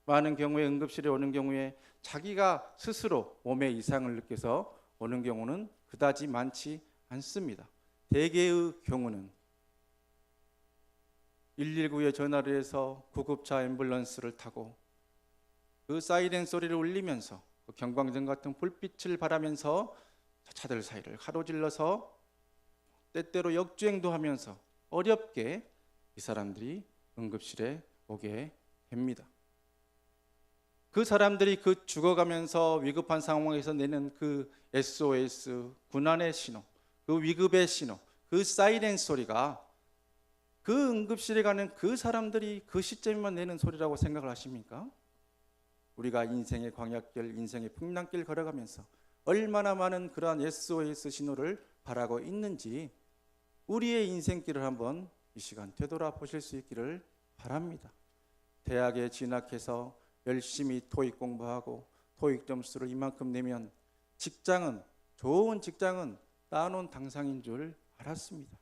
많은 경우에 응급실에 오는 경우에 자기가 스스로 몸에 이상을 느껴서 오는 경우는 그다지 많지 않습니다. 대개의 경우는 119에 전화를 해서 구급차 앰뷸런스를 타고 그 사이렌 소리를 울리면서 그 경광등 같은 불빛을 바라면서 차들 사이를 가로질러서 때때로 역주행도 하면서 어렵게 이 사람들이 응급실에 오게 됩니다. 그 사람들이 그 죽어가면서 위급한 상황에서 내는 그 SOS 군안의 신호, 그 위급의 신호, 그 사이렌 소리가 그 응급실에 가는 그 사람들이 그 시점에만 내는 소리라고 생각을 하십니까? 우리가 인생의 광약길, 인생의 풍랑길 걸어가면서 얼마나 많은 그러한 SOS 신호를 바라고 있는지 우리의 인생길을 한번 이 시간 되돌아보실 수 있기를 바랍니다. 대학에 진학해서 열심히 토익 공부하고 토익 점수를 이만큼 내면 직장은 좋은 직장은 따놓은 당상인 줄 알았습니다.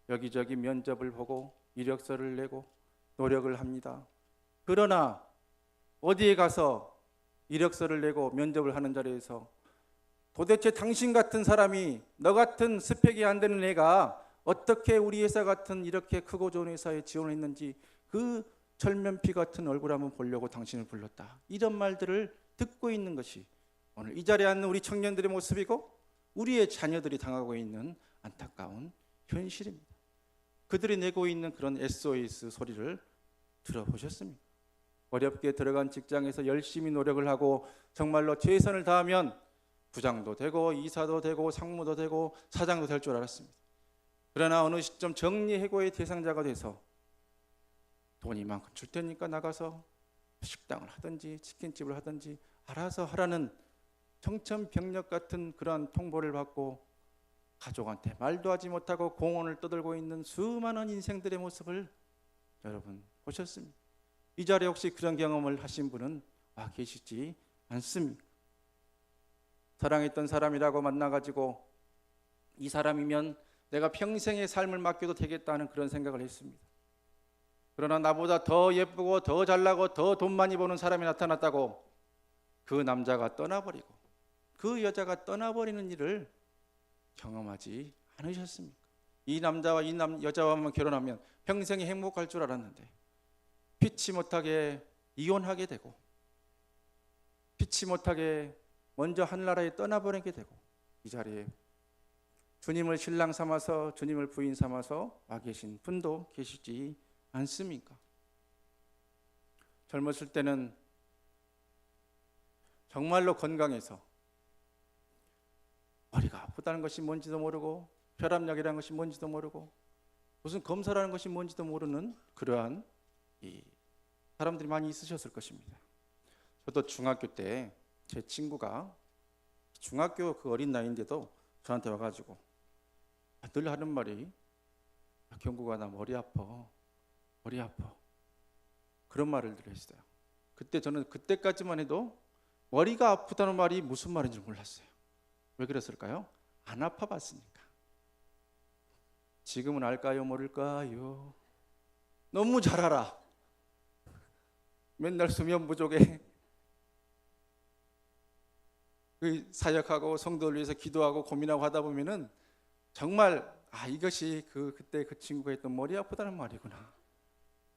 여기저기 면접을 보고 이력서를 내고 노력을 합니다. 그러나 어디에 가서 이력서를 내고 면접을 하는 자리에서 도대체 당신 같은 사람이 너 같은 스펙이 안 되는 애가 어떻게 우리 회사 같은 이렇게 크고 좋은 회사에 지원을 했는지 그 철면피 같은 얼굴 한번 보려고 당신을 불렀다. 이런 말들을 듣고 있는 것이 오늘 이 자리에 앉는 우리 청년들의 모습이고 우리의 자녀들이 당하고 있는 안타까운 현실입니다. 그들이 내고 있는 그런 SOS 소리를 들어보셨습니까? 어렵게 들어간 직장에서 열심히 노력을 하고 정말로 최선을 다하면 부장도 되고 이사도 되고 상무도 되고 사장도 될 줄 알았습니다. 그러나 어느 시점 정리해고의 대상자가 돼서 돈이 이만큼 줄 테니까 나가서 식당을 하든지 치킨집을 하든지 알아서 하라는 청천벽력 같은 그러한 통보를 받고 가족한테 말도 하지 못하고 공원을 떠들고 있는 수많은 인생들의 모습을 여러분 보셨습니다. 이 자리에 혹시 그런 경험을 하신 분은 와 계시지 않습니까? 사랑했던 사람이라고 만나가지고 이 사람이면 내가 평생의 삶을 맡겨도 되겠다는 그런 생각을 했습니다. 그러나 나보다 더 예쁘고 더 잘나고 더 돈 많이 버는 사람이 나타났다고 그 남자가 떠나버리고 그 여자가 떠나버리는 일을 경험하지 않으셨습니까? 이 남자와 이 여자와만 결혼하면 평생이 행복할 줄 알았는데 피치 못하게 이혼하게 되고 피치 못하게 먼저 하늘나라에 떠나버리게 되고 이 자리에 주님을 신랑 삼아서 주님을 부인 삼아서 와 계신 분도 계시지 않습니까? 젊었을 때는 정말로 건강해서 머리가 아프다는 것이 뭔지도 모르고 혈압약이라는 것이 뭔지도 모르고 무슨 검사라는 것이 뭔지도 모르는 그러한 이 사람들이 많이 있으셨을 것입니다. 저도 중학교 때 제 친구가 중학교 그 어린 나이인데도 저한테 와가지고 늘 하는 말이 경구가 나 머리 아파 그런 말을 늘 했어요. 그때 저는 그때까지만 해도 머리가 아프다는 말이 무슨 말인지 몰랐어요. 왜 그랬을까요? 안 아파봤으니까. 지금은 알까요 모를까요? 너무 잘 알아. 맨날 수면 부족에 그 사역하고 성도를 위해서 기도하고 고민하고 하다 보면은 정말 이것이 그때 그 친구가 했던 머리 아프다는 말이구나.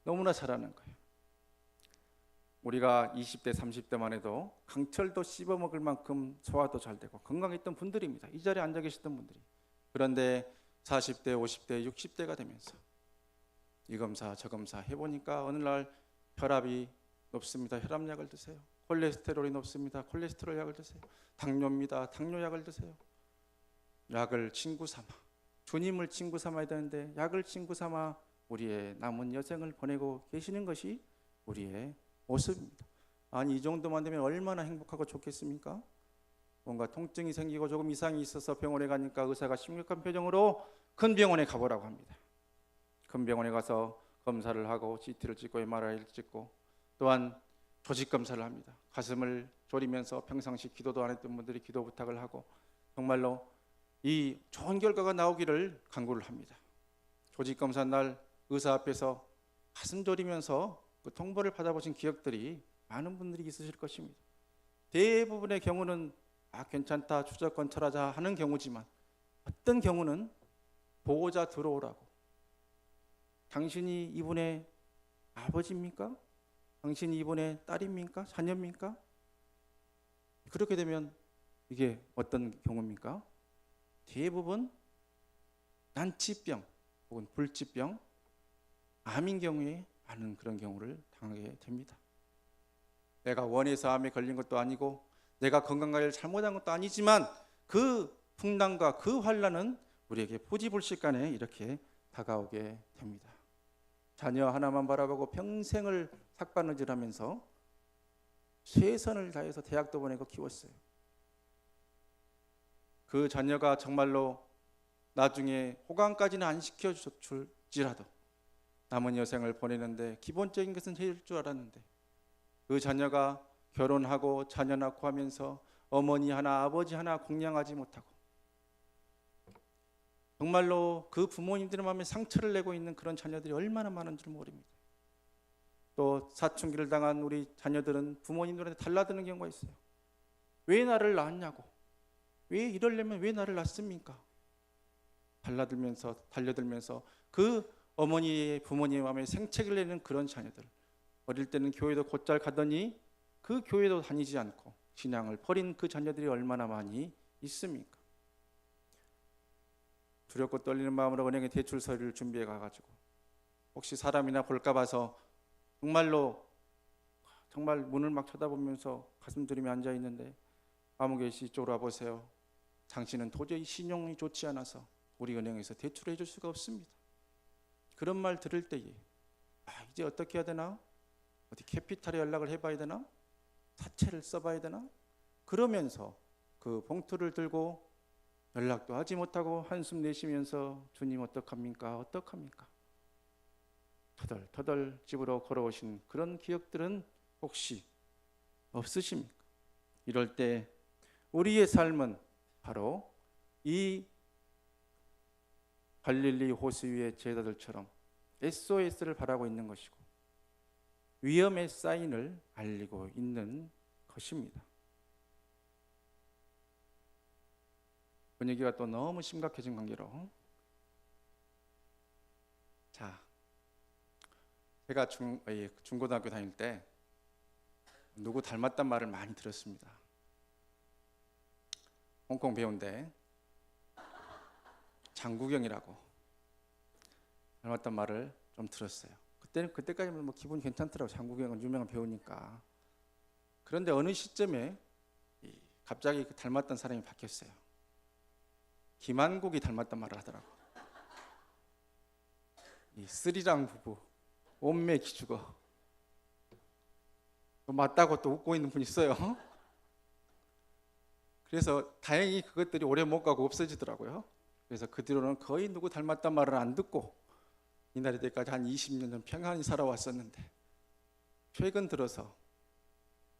너무나 잘 아는 거예요. 우리가 20대 30대만 해도 강철도 씹어 먹을 만큼 소화도 잘 되고 건강했던 분들입니다. 이 자리에 앉아 계셨던 분들이. 그런데 40대 50대 60대가 되면서 이 검사 저 검사 해보니까 어느 날 혈압이 높습니다. 혈압약을 드세요. 콜레스테롤이 높습니다. 콜레스테롤 약을 드세요. 당뇨입니다. 당뇨약을 드세요. 약을 친구 삼아 주님을 친구 삼아야 되는데 약을 친구 삼아 우리의 남은 여생을 보내고 계시는 것이 우리의 모습입니다. 아니 이 정도만 되면 얼마나 행복하고 좋겠습니까? 뭔가 통증이 생기고 조금 이상이 있어서 병원에 가니까 의사가 심각한 표정으로 큰 병원에 가보라고 합니다. 큰 병원에 가서 검사를 하고 CT를 찍고 MRI를 찍고 또한 조직 검사를 합니다. 가슴을 졸이면서 평상시 기도도 안 했던 분들이 기도 부탁을 하고 정말로 이 좋은 결과가 나오기를 간구를 합니다. 조직 검사 날 의사 앞에서 가슴 졸이면서 그 통보를 받아보신 기억들이 많은 분들이 있으실 것입니다. 대부분의 경우는 괜찮다 추적권 철하자 하는 경우지만 어떤 경우는 보호자 들어오라고 당신이 이분의 아버지입니까? 당신이 이분의 딸입니까? 자녀입니까? 그렇게 되면 이게 어떤 경우입니까? 대부분 난치병 혹은 불치병, 암인 경우에 많은 그런 경우를 당하게 됩니다. 내가 원해서 암에 걸린 것도 아니고 내가 건강관리를 잘못한 것도 아니지만 그 풍랑과 그 환란은 우리에게 부지불식간에 이렇게 다가오게 됩니다. 자녀 하나만 바라보고 평생을 삭바느질하면서 최선을 다해서 대학도 보내고 키웠어요. 그 자녀가 정말로 나중에 호강까지는 안 시켜줄지라도 남은 여생을 보내는데 기본적인 것은 해줄 줄 알았는데 그 자녀가 결혼하고 자녀 낳고 하면서 어머니 하나 아버지 하나 공양하지 못하고 정말로 그 부모님들의 마음에 상처를 내고 있는 그런 자녀들이 얼마나 많은 줄 모릅니다. 또 사춘기를 당한 우리 자녀들은 부모님들한테 달라드는 경우가 있어요. 왜 나를 낳았냐고, 왜 이러려면 왜 나를 낳습니까? 달려들면서 그 어머니의 부모님의 마음에 생책을 내는 그런 자녀들. 어릴 때는 교회도 곧잘 가더니 그 교회도 다니지 않고 신앙을 버린 그 자녀들이 얼마나 많이 있습니까? 두렵고 떨리는 마음으로 은행에 대출 서류를 준비해 가가지고 혹시 사람이나 볼까 봐서 정말 문을 막 쳐다보면서 가슴 졸이며 앉아 있는데 아무개 씨 이쪽으로 와보세요. 당신은 도저히 신용이 좋지 않아서 우리 은행에서 대출을 해줄 수가 없습니다. 그런 말 들을 때에 이제 어떻게 해야 되나? 어디 캐피탈에 연락을 해봐야 되나? 사채를 써봐야 되나? 그러면서 그 봉투를 들고 연락도 하지 못하고 한숨 내쉬면서 주님 어떡합니까? 어떡합니까? 터덜터덜 집으로 걸어오신 그런 기억들은 혹시 없으십니까? 이럴 때 우리의 삶은 바로 이 갈릴리 호수 위의 제자들처럼 SOS를 바라고 있는 것이고 위험의 사인을 알리고 있는 것입니다. 분위기가 또 너무 심각해진 관계로 제가 중고등학교 다닐 때 누구 닮았단 말을 많이 들었습니다. 홍콩 배우인데 장국영이라고 닮았단 말을 좀 들었어요. 그때까지는 뭐 기분이 괜찮더라고요. 장국영은 유명한 배우니까. 그런데 어느 시점에 갑자기 그 닮았던 사람이 바뀌었어요. 김한국이 닮았단 말을 하더라고요. 이 스리랑 부부 온매 기죽어 맞다고 또 웃고 있는 분이 있어요. 그래서 다행히 그것들이 오래 못 가고 없어지더라고요. 그래서 그 뒤로는 거의 누구 닮았단 말을 안 듣고 이날이 때까지 한 20년 평안히 살아왔었는데 최근 들어서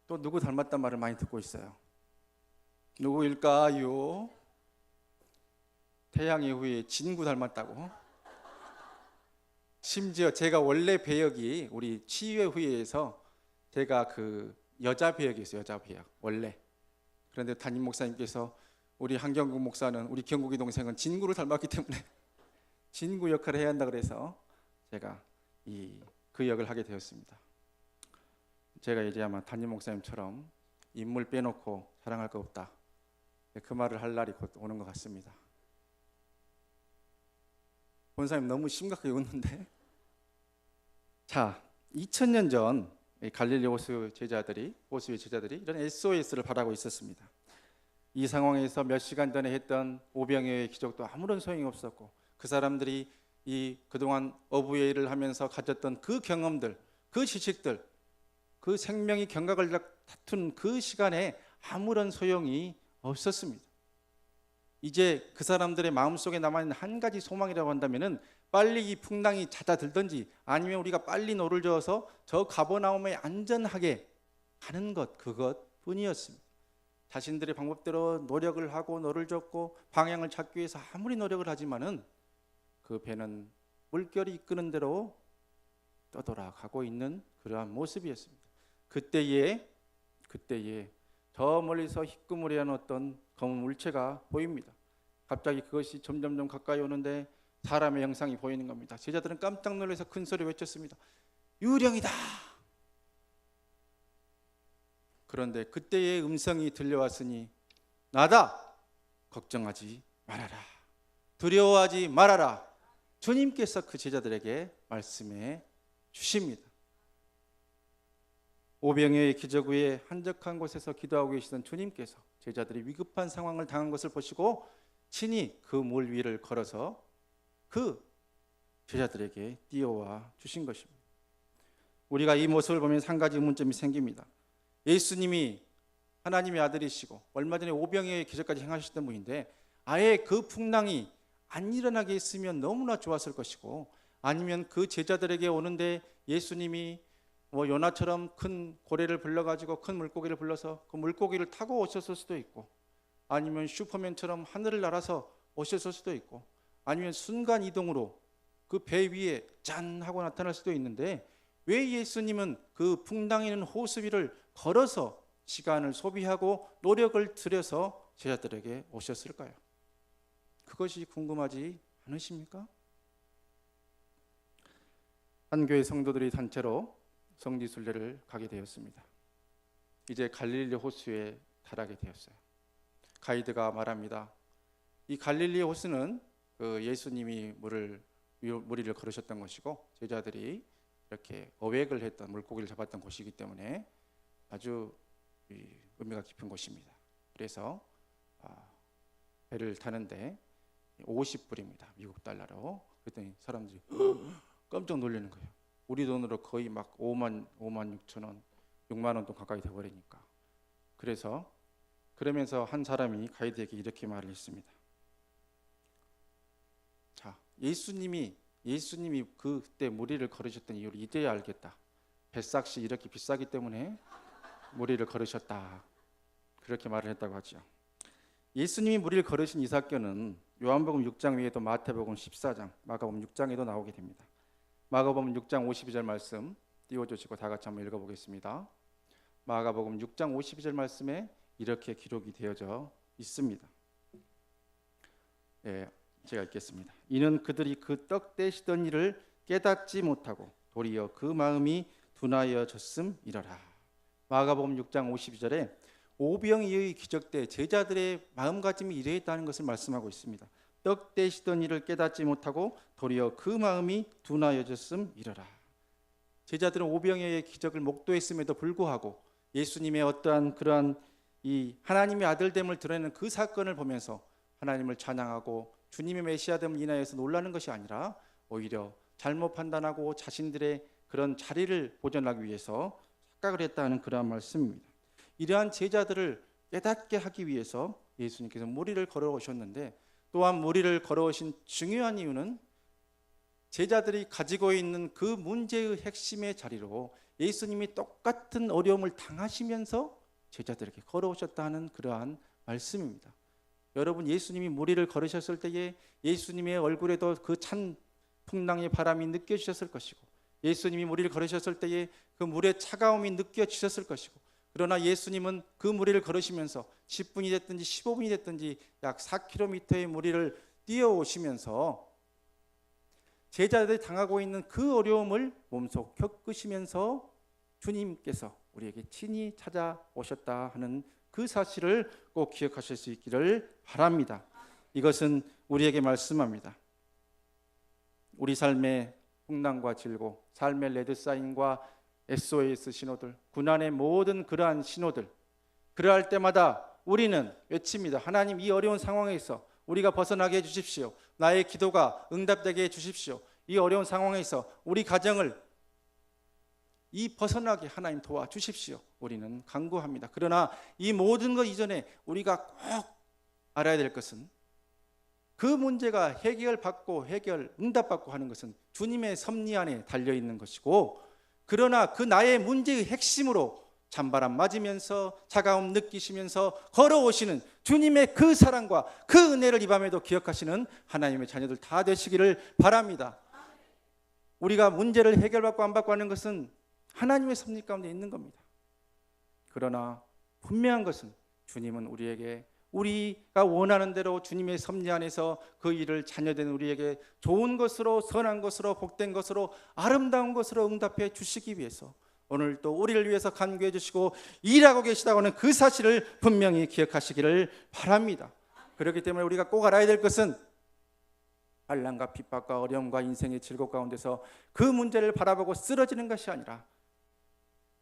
또 누구 닮았단 말을 많이 듣고 있어요. 누구일까요? 태양의 후예 진구 닮았다고. 심지어 제가 원래 배역이 우리 치유의 후예에서 제가 그 여자 배역이었어요. 여자 배역 원래. 그런데 담임 목사님께서 우리 한경국 목사는 우리 경국이 동생은 진구를 닮았기 때문에 진구 역할을 해야 한다 그래서 제가 그 역을 하게 되었습니다. 제가 이제 아마 담임 목사님처럼 인물 빼놓고 자랑할 거 없다. 그 말을 할 날이 곧 오는 것 같습니다. 본사님 너무 심각하게 웃는데. 2000년 전 갈릴리 호수의 제자들이 이런 SOS를 바라고 있었습니다. 이 상황에서 몇 시간 전에 했던 오병이어의 기적도 아무런 소용이 없었고 그 사람들이 그동안 어부의 일을 하면서 가졌던 그 경험들, 그 지식들, 그 생명이 경각을 다툰 그 시간에 아무런 소용이 없었습니다. 이제 그 사람들의 마음속에 남아있는 한 가지 소망이라고 한다면은 빨리 이 풍랑이 잦아들든지 아니면 우리가 빨리 노를 저어서 저 가버나움에 안전하게 가는 것, 그것뿐이었습니다. 자신들의 방법대로 노력을 하고 노를 젓고 방향을 찾기 위해서 아무리 노력을 하지만은 그 배는 물결이 이끄는 대로 떠돌아가고 있는 그러한 모습이었습니다. 그때에 저 멀리서 희끄무리한 어떤 검은 물체가 보입니다. 갑자기 그것이 점점점 가까이 오는데 사람의 형상이 보이는 겁니다. 제자들은 깜짝 놀라서 큰 소리로 외쳤습니다. 유령이다. 그런데 그때의 음성이 들려왔으니 나다. 걱정하지 말아라. 두려워하지 말아라. 주님께서 그 제자들에게 말씀해 주십니다. 오병이어의 기적 후에 한적한 곳에서 기도하고 계시던 주님께서 제자들이 위급한 상황을 당한 것을 보시고 친히 그 물 위를 걸어서 그 제자들에게 띄워와 주신 것입니다. 우리가 이 모습을 보면 한 가지 의문점이 생깁니다. 예수님이 하나님의 아들이시고 얼마 전에 오병이어의 기적까지 행하셨던 분인데 아예 그 풍랑이 안 일어나게 했으면 너무나 좋았을 것이고 아니면 그 제자들에게 오는데 예수님이 요나처럼 큰 고래를 불러가지고 큰 물고기를 불러서 그 물고기를 타고 오셨을 수도 있고 아니면 슈퍼맨처럼 하늘을 날아서 오셨을 수도 있고 아니면 순간 이동으로 그 배 위에 짠 하고 나타날 수도 있는데 왜 예수님은 그 풍랑이는 호수 위를 걸어서 시간을 소비하고 노력을 들여서 제자들에게 오셨을까요? 그것이 궁금하지 않으십니까? 한 교회 성도들이 단체로 성지순례를 가게 되었습니다. 이제 갈릴리 호수에 달하게 되었어요. 가이드가 말합니다. 이 갈릴리 호수는 그 예수님이 무리를 걸으셨던 것이고 제자들이 이렇게 어획을 했던 물고기를 잡았던 곳이기 때문에 아주 의미가 깊은 곳입니다. 그래서 배를 타는데 50불입니다. 미국 달러로. 그랬더니 사람들이 깜짝 놀라는 거예요. 우리 돈으로 거의 막 5만 6천 원, 6만 원 돈 가까이 돼버리니까. 그러면서 한 사람이 가이드에게 이렇게 말을 했습니다. 자, 예수님이 그때 무리를 걸으셨던 이유를 이제야 알겠다. 뱃삭시 이렇게 비싸기 때문에 무리를 걸으셨다. 그렇게 말을 했다고 하죠. 예수님이 무리를 걸으신 이 사건은 요한복음 6장 외에도 마태복음 14장, 마가복음 6장에도 나오게 됩니다. 마가복음 6장 52절 말씀 띄워주시고 다 같이 한번 읽어보겠습니다. 마가복음 6장 52절 말씀에 이렇게 기록이 되어져 있습니다. 제가 읽겠습니다. 이는 그들이 그 떡 떼시던 일을 깨닫지 못하고 도리어 그 마음이 둔하여졌음이러라. 마가복음 6장 52절에 오병이어의 기적 때 제자들의 마음가짐이 이러했다는 것을 말씀하고 있습니다. 떡 떼시던 일을 깨닫지 못하고 도리어 그 마음이 둔하여졌음이러라. 제자들은 오병이어의 기적을 목도했음에도 불구하고 예수님의 어떠한 그러한 이 하나님의 아들됨을 드러내는 그 사건을 보면서 하나님을 찬양하고 주님의 메시아됨을 인하여서 놀라는 것이 아니라 오히려 잘못 판단하고 자신들의 그런 자리를 보존하기 위해서 착각을 했다는 그러한 말씀입니다. 이러한 제자들을 깨닫게 하기 위해서 예수님께서 무리를 걸어오셨는데 또한 무리를 걸어오신 중요한 이유는 제자들이 가지고 있는 그 문제의 핵심의 자리로 예수님이 똑같은 어려움을 당하시면서 제자들에게 걸어오셨다는 그러한 말씀입니다. 여러분, 예수님이 무리를 걸으셨을 때에 예수님의 얼굴에도 그 찬 풍랑의 바람이 느껴지셨을 것이고 예수님이 무리를 걸으셨을 때에 그 물의 차가움이 느껴지셨을 것이고 그러나 예수님은 그 무리를 걸으시면서 10분이 됐든지 15분이 됐든지 약 4km의 무리를 뛰어오시면서 제자들이 당하고 있는 그 어려움을 몸소 겪으시면서 주님께서 우리에게 친히 찾아오셨다 하는 그 사실을 꼭 기억하실 수 있기를 바랍니다. 이것은 우리에게 말씀합니다. 우리 삶의 풍랑과 질고 삶의 레드사인과 SOS 신호들, 고난의 모든 그러한 신호들, 그러할 때마다 우리는 외칩니다. 하나님, 이 어려운 상황에서 우리가 벗어나게 해주십시오. 나의 기도가 응답되게 해주십시오. 이 어려운 상황에서 우리 가정을 이 벗어나게 하나님 도와주십시오. 우리는 간구합니다. 그러나 이 모든 것 이전에 우리가 꼭 알아야 될 것은 그 문제가 해결받고 응답받고 하는 것은 주님의 섭리 안에 달려있는 것이고 그러나 그 나의 문제의 핵심으로 찬바람 맞으면서 차가움 느끼시면서 걸어오시는 주님의 그 사랑과 그 은혜를 이 밤에도 기억하시는 하나님의 자녀들 다 되시기를 바랍니다. 우리가 문제를 해결받고 안 받고 하는 것은 하나님의 섭리 가운데 있는 겁니다. 그러나 분명한 것은 주님은 우리에게 우리가 원하는 대로 주님의 섭리 안에서 그 일을 자녀된 우리에게 좋은 것으로 선한 것으로 복된 것으로 아름다운 것으로 응답해 주시기 위해서 오늘 또 우리를 위해서 간구해 주시고 일하고 계시다고 하는 그 사실을 분명히 기억하시기를 바랍니다. 그렇기 때문에 우리가 꼭 알아야 될 것은 환난과 핍박과 어려움과 인생의 즐거움 가운데서 그 문제를 바라보고 쓰러지는 것이 아니라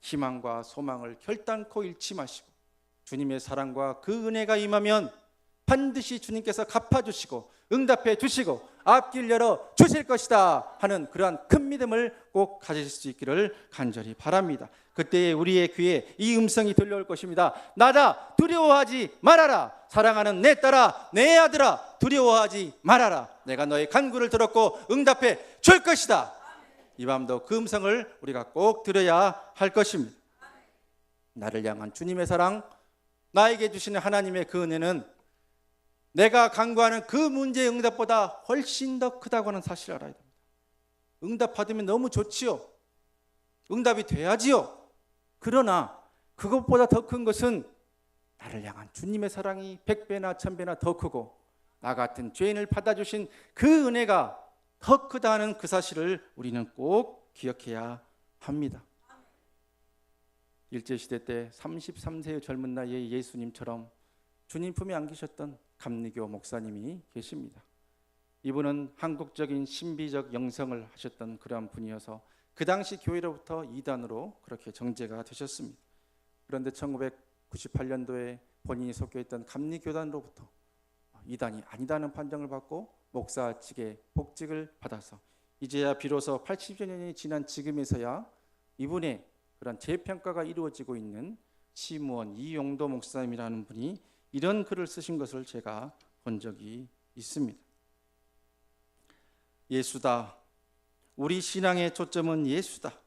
희망과 소망을 결단코 잃지 마시고 주님의 사랑과 그 은혜가 임하면 반드시 주님께서 갚아주시고 응답해 주시고 앞길 열어 주실 것이다 하는 그러한 큰 믿음을 꼭 가지실 수 있기를 간절히 바랍니다. 그때에 우리의 귀에 이 음성이 들려올 것입니다. 나다, 두려워하지 말아라. 사랑하는 내 딸아, 내 아들아, 두려워하지 말아라. 내가 너의 간구를 들었고 응답해 줄 것이다. 이 밤도 그 음성을 우리가 꼭 들어야 할 것입니다. 나를 향한 주님의 사랑, 나에게 주시는 하나님의 그 은혜는 내가 간구하는 그 문제의 응답보다 훨씬 더 크다고 하는 사실을 알아야 됩니다. 응답 받으면 너무 좋지요. 응답이 돼야지요. 그러나 그것보다 더 큰 것은 나를 향한 주님의 사랑이 100배나 1000배나 더 크고 나 같은 죄인을 받아주신 그 은혜가 더 크다는 그 사실을 우리는 꼭 기억해야 합니다. 일제시대 때 33세의 젊은 나이에 예수님처럼 주님 품에 안기셨던 감리교 목사님이 계십니다. 이분은 한국적인 신비적 영성을 하셨던 그러한 분이어서 그 당시 교회로부터 이단으로 그렇게 정죄가 되셨습니다. 그런데 1998년도에 본인이 속해 있던 감리교단으로부터 이단이 아니다는 판정을 받고 목사직의 복직을 받아서 이제야 비로소 80여 년이 지난 지금에서야 이분의 그런 재평가가 이루어지고 있는 시무원 이용도 목사님이라는 분이 이런 글을 쓰신 것을 제가 본 적이 있습니다. 예수다. 우리 신앙의 초점은 예수다.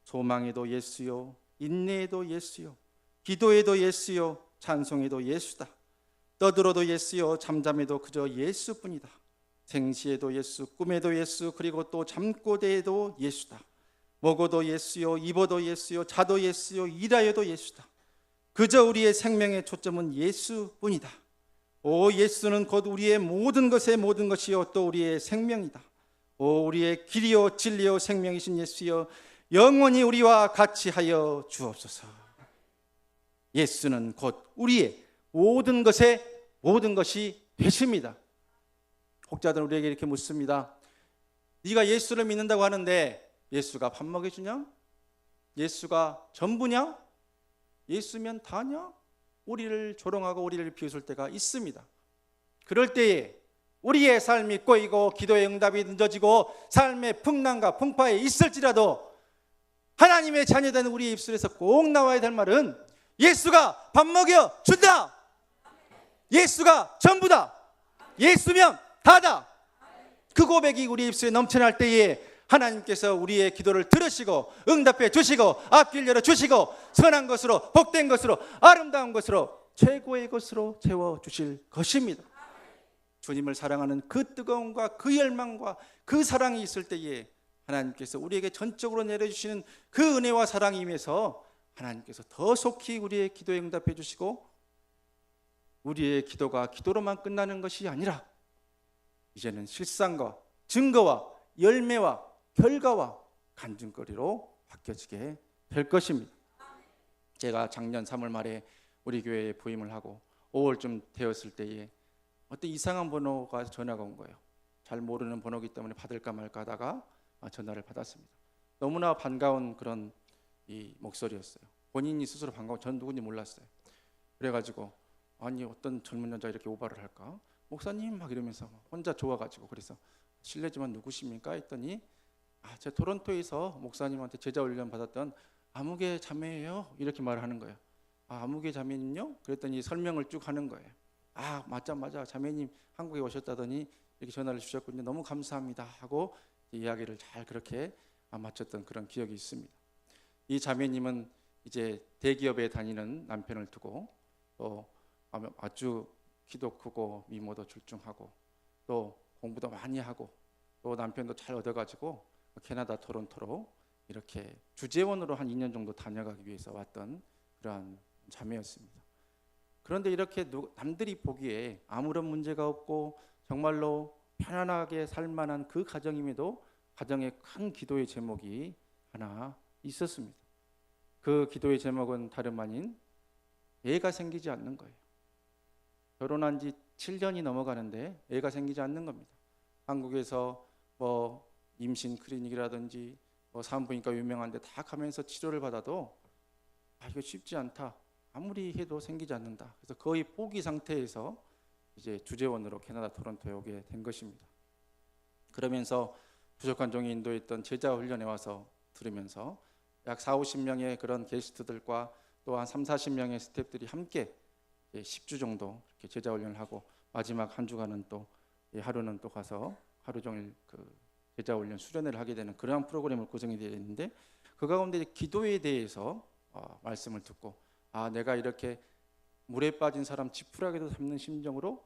소망에도 예수요, 인내에도 예수요, 기도에도 예수요, 찬송에도 예수다. 떠들어도 예수요, 잠잠해도 그저 예수뿐이다. 생시에도 예수, 꿈에도 예수, 그리고 또 잠꼬대에도 예수다. 먹어도 예수요, 입어도 예수요, 자도 예수요, 일하여도 예수다. 그저 우리의 생명의 초점은 예수뿐이다. 오, 예수는 곧 우리의 모든 것의 모든 것이요, 또 우리의 생명이다. 오, 우리의 길이요, 진리요, 생명이신 예수여, 영원히 우리와 같이 하여 주옵소서. 예수는 곧 우리의 모든 것의 모든 것이 되십니다. 혹자들은 우리에게 이렇게 묻습니다. 네가 예수를 믿는다고 하는데 예수가 밥 먹여주냐? 예수가 전부냐? 예수면 다냐? 우리를 조롱하고 우리를 비웃을 때가 있습니다. 그럴 때에 우리의 삶이 꼬이고 기도의 응답이 늦어지고 삶의 풍랑과 풍파에 있을지라도 하나님의 자녀된 우리의 입술에서 꼭 나와야 될 말은 예수가 밥 먹여 준다. 예수가 전부다. 예수면 다다. 그 고백이 우리 입술에 넘쳐날 때에 하나님께서 우리의 기도를 들으시고 응답해 주시고 앞길 열어 주시고 선한 것으로 복된 것으로 아름다운 것으로 최고의 것으로 채워 주실 것입니다. 주님을 사랑하는 그 뜨거움과 그 열망과 그 사랑이 있을 때에 하나님께서 우리에게 전적으로 내려주시는 그 은혜와 사랑이 임해서 하나님께서 더 속히 우리의 기도에 응답해 주시고 우리의 기도가 기도로만 끝나는 것이 아니라 이제는 실상과 증거와 열매와 결과와 간증거리로 바뀌어지게 될 것입니다. 제가 작년 3월 말에 우리 교회에 부임을 하고 5월쯤 되었을 때에 어떤 이상한 번호가 전화가 온 거예요. 잘 모르는 번호이기 때문에 받을까 말까 하다가 전화를 받았습니다. 너무나 반가운 그런 이 목소리였어요. 본인이 스스로 반가워, 전 누군지 몰랐어요. 그래가지고 아니 어떤 젊은 여자 이렇게 오바를 할까? 목사님 막 이러면서 혼자 좋아가지고 그래서 실례지만 누구십니까? 했더니 제 토론토에서 목사님한테 제자 훈련 받았던 아무개 자매예요. 이렇게 말을 하는 거예요. 아무개 자매는요? 그랬더니 설명을 쭉 하는 거예요. 맞아 자매님 한국에 오셨다더니 이렇게 전화를 주셨군요. 너무 감사합니다 하고 이야기를 잘 그렇게 마쳤던 그런 기억이 있습니다. 이 자매님은 이제 대기업에 다니는 남편을 두고 또 아주 키도 크고 미모도 출중하고 또 공부도 많이 하고 또 남편도 잘 얻어가지고 캐나다 토론토로 이렇게 주재원으로 한 2년 정도 다녀가기 위해서 왔던 그러한 자매였습니다. 그런데 이렇게 남들이 보기에 아무런 문제가 없고 정말로 편안하게 살만한 그 가정임에도 가정에 큰 기도의 제목이 하나 있었습니다. 그 기도의 제목은 다름 아닌 애가 생기지 않는 거예요. 결혼한 지 7년이 넘어가는데 애가 생기지 않는 겁니다. 한국에서 임신 클리닉이라든지 산부인과 유명한데 다 가면서 치료를 받아도 이거 쉽지 않다. 아무리 해도 생기지 않는다. 그래서 거의 포기 상태에서 이제 주재원으로 캐나다 토론토에 오게 된 것입니다. 그러면서 부족한 종이 인도했던 제자 훈련에 와서 들으면서 약 40-50명의 그런 게스트들과 또 한 30-40명의 스태프들이 함께 10주 정도 이렇게 제자 훈련을 하고 마지막 한 주간은 또 하루는 또 가서 하루 종일 그 제자 훈련 수련회를 하게 되는 그러한 프로그램을 구성이 되어 있는데 그 가운데 기도에 대해서 말씀을 듣고 내가 이렇게 물에 빠진 사람 지푸라기도 잡는 심정으로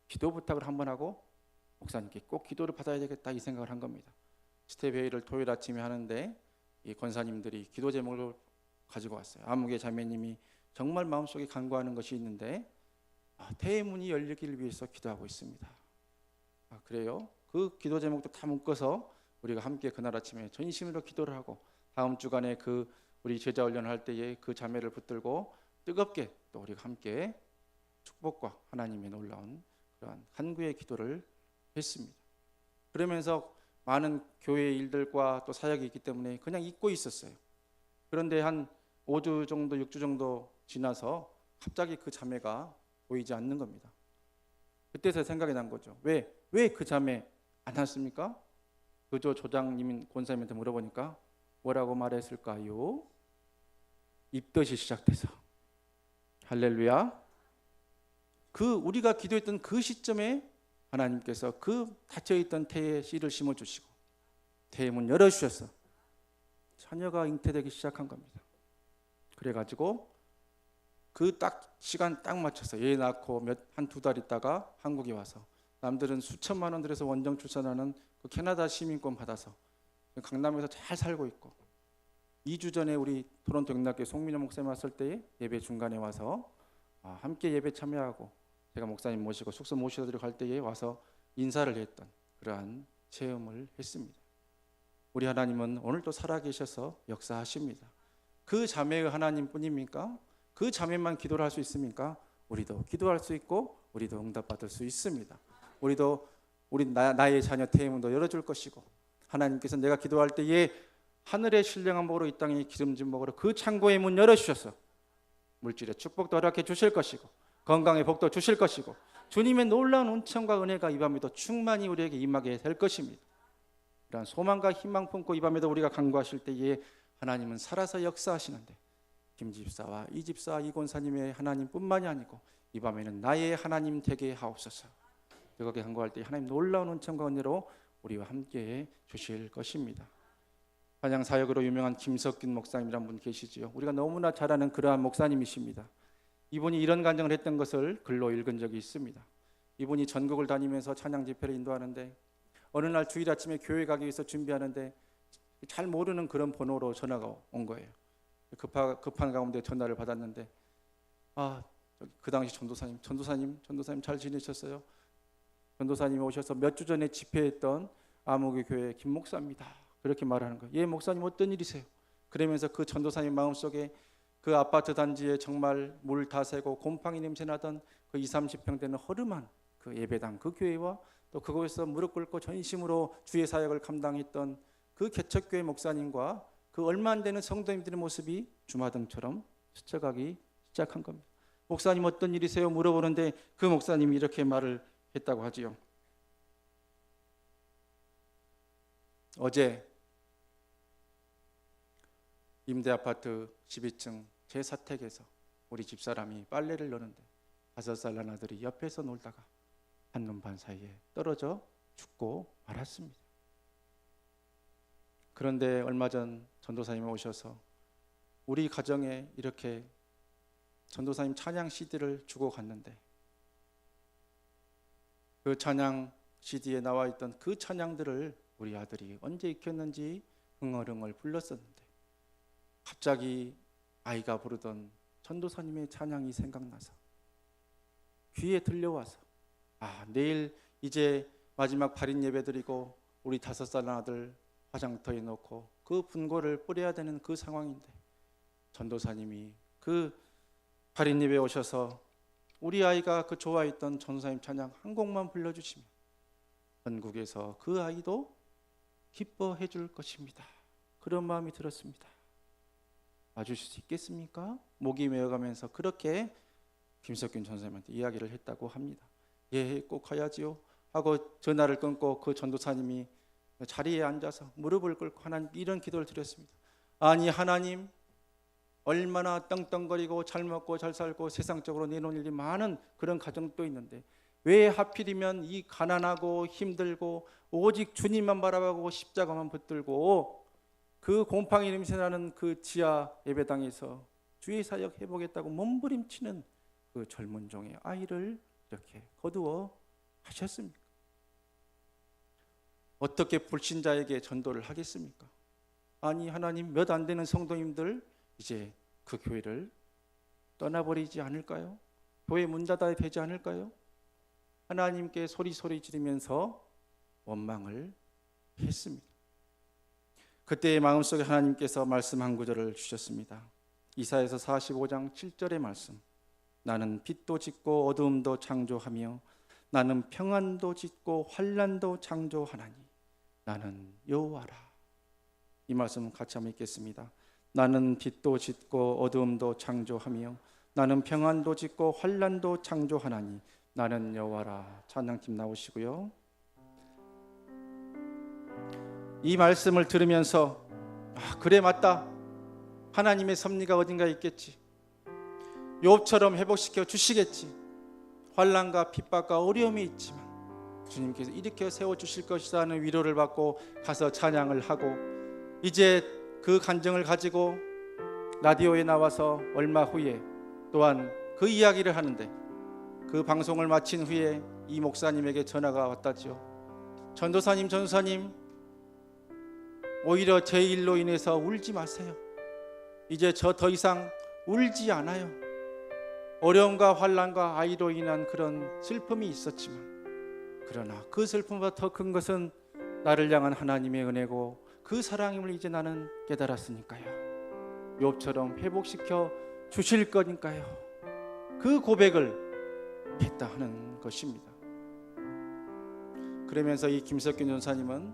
기도 부탁을 한번 하고 목사님께 꼭 기도를 받아야 되겠다 이 생각을 한 겁니다. 스텝 회의를 토요일 아침에 하는데 이 권사님들이 기도 제목을 가지고 왔어요. 아무개 자매님이 정말 마음속에 간구하는 것이 있는데 태의 문이 열리기를 위해서 기도하고 있습니다. 그래요? 그 기도 제목도 다 묶어서 우리가 함께 그날 아침에 전심으로 기도를 하고 다음 주간에 그 우리 제자 훈련을 할 때에 그 자매를 붙들고 뜨겁게 또 우리가 함께 축복과 하나님의 놀라운 그러한 간구의 기도를 했습니다. 그러면서 많은 교회 일들과 또 사역이 있기 때문에 그냥 잊고 있었어요. 그런데 한 5주 정도, 6주 정도 지나서 갑자기 그 자매가 보이지 않는 겁니다. 그때서 생각이 난 거죠. 왜 그 자매 안 왔습니까? 그조 조장님 권사님한테 물어보니까 뭐라고 말했을까요? 입덧이 시작돼서. 할렐루야. 그 우리가 기도했던 그 시점에 하나님께서 그 닫혀있던 태에 씨를 심어주시고 태의 문 열어주셔서 자녀가 잉태되기 시작한 겁니다. 그래가지고 그 딱 시간 딱 맞춰서 얘 낳고 한 두 달 있다가 한국에 와서 남들은 수천만 원 들여서 원정 출산하는 그 캐나다 시민권 받아서 강남에서 잘 살고 있고 2주 전에 우리 토론토 영락교회 송민호 목사님 왔을 때 예배 중간에 와서 함께 예배 참여하고 제가 목사님 모시고 숙소 모셔드리고 갈 때에 와서 인사를 했던 그러한 체험을 했습니다. 우리 하나님은 오늘도 살아계셔서 역사하십니다. 그 자매의 하나님뿐입니까? 그 자매만 기도를 할 수 있습니까? 우리도 기도할 수 있고 우리도 응답받을 수 있습니다. 우리도 나의 자녀 태의 문도 열어줄 것이고 하나님께서 내가 기도할 때에 하늘의 신령한 복으로 이 땅에 기름진 복으로 그 창고의 문 열어주셔서 물질의 축복도 허락해 주실 것이고 건강의 복도 주실 것이고 주님의 놀라운 은총과 은혜가 이 밤에도 충만히 우리에게 임하게 될 것입니다. 이러한 소망과 희망 품고 이 밤에도 우리가 간구하실 때에 하나님은 살아서 역사하시는데 김 집사와 이 집사 이 권사님의 하나님뿐만이 아니고 이 밤에는 나의 하나님 되게 하옵소서. 그렇게 간구할 때 하나님 놀라운 은총과 은혜로 우리와 함께 주실 것입니다. 찬양 사역으로 유명한 김석균 목사님이라는 분 계시지요. 우리가 너무나 잘 아는 그러한 목사님이십니다. 이분이 이런 간증을 했던 것을 글로 읽은 적이 있습니다. 이분이 전국을 다니면서 찬양 집회를 인도하는데 어느 날 주일 아침에 교회 가기 위해서 준비하는데 잘 모르는 그런 번호로 전화가 온 거예요. 급한 가운데 전화를 받았는데 그 당시 전도사님 잘 지내셨어요? 전도사님이 오셔서 몇 주 전에 집회했던 아무개 교회 김 목사입니다. 그렇게 말하는 거예요. 예, 목사님 어떤 일이세요? 그러면서 그 전도사님 마음속에 그 아파트 단지에 정말 물 다 새고 곰팡이 냄새 나던 그 20-30평 되는 허름한 그 예배당 그 교회와 또 그곳에서 무릎 꿇고 전심으로 주의 사역을 감당했던 그 개척교회 목사님과 그 얼마 안 되는 성도님들의 모습이 주마등처럼 스쳐가기 시작한 겁니다. 목사님 어떤 일이세요? 물어보는데 그 목사님이 이렇게 말을 했다고 하지요. 어제 임대아파트 12층 제 사택에서 우리 집사람이 빨래를 넣는데 5살 난 아들이 옆에서 놀다가 한눈 반 사이에 떨어져 죽고 말았습니다. 그런데 얼마 전 전도사님이 오셔서 우리 가정에 이렇게 전도사님 찬양 CD를 주고 갔는데 그 찬양 CD에 나와 있던 그 찬양들을 우리 아들이 언제 익혔는지 흥얼흥얼 불렀었는데 갑자기 아이가 부르던 전도사님의 찬양이 생각나서 귀에 들려와서 내일 이제 마지막 발인 예배 드리고 우리 5살 아들 화장터에 놓고 그 분고를 뿌려야 되는 그 상황인데 전도사님이 그 발인 예배에 오셔서 우리 아이가 그 좋아했던 전도사님 찬양 한 곡만 불러주시면 전국에서 그 아이도 기뻐해 줄 것입니다. 그런 마음이 들었습니다. 와주실 수 있겠습니까? 목이 메어가면서 그렇게 김석균 전사님한테 이야기를 했다고 합니다. 예, 꼭 가야지요 하고 전화를 끊고 그 전도사님이 자리에 앉아서 무릎을 꿇고 하나님 이런 기도를 드렸습니다. 아니 하나님, 얼마나 떵떵거리고 잘 먹고 잘 살고 세상적으로 내놓은 일이 많은 그런 가정도 있는데 왜 하필이면 이 가난하고 힘들고 오직 주님만 바라보고 십자가만 붙들고 그 곰팡이 냄새나는 그 지하 예배당에서 주의 사역 해보겠다고 몸부림치는 그 젊은 종의 아이를 이렇게 거두어 하셨습니까? 어떻게 불신자에게 전도를 하겠습니까? 아니 하나님, 몇 안 되는 성도님들 이제 그 교회를 떠나버리지 않을까요? 교회 문 닫아야 되지 않을까요? 하나님께 소리 지르면서 원망을 했습니다. 그때의 마음속에 하나님께서 말씀 한 구절을 주셨습니다. 이사야서 45장 7절의 말씀. 나는 빛도 짓고 어두움도 창조하며 나는 평안도 짓고 환난도 창조하나니 나는 여호와라. 이 말씀 같이 한번 읽겠습니다. 나는 빛도 짓고 어두움도 창조하며 나는 평안도 짓고 환난도 창조하나니 나는 여호와라. 찬양팀 나오시고요. 이 말씀을 들으면서 그래 맞다. 하나님의 섭리가 어딘가에 있겠지. 욥처럼 회복시켜 주시겠지. 환난과 핍박과 어려움이 있지만 주님께서 일으켜 세워주실 것이다 하는 위로를 받고 가서 찬양을 하고, 이제 그 간증을 가지고 라디오에 나와서 얼마 후에 또한 그 이야기를 하는데, 그 방송을 마친 후에 이 목사님에게 전화가 왔다죠. 전도사님 오히려 제 일로 인해서 울지 마세요. 이제 저 더 이상 울지 않아요. 어려움과 환난과 아이로 인한 그런 슬픔이 있었지만, 그러나 그 슬픔보다 더 큰 것은 나를 향한 하나님의 은혜고 그 사랑임을 이제 나는 깨달았으니까요. 욥처럼 회복시켜 주실 거니까요. 그 고백을 했다 하는 것입니다. 그러면서 이 김석균 전사님은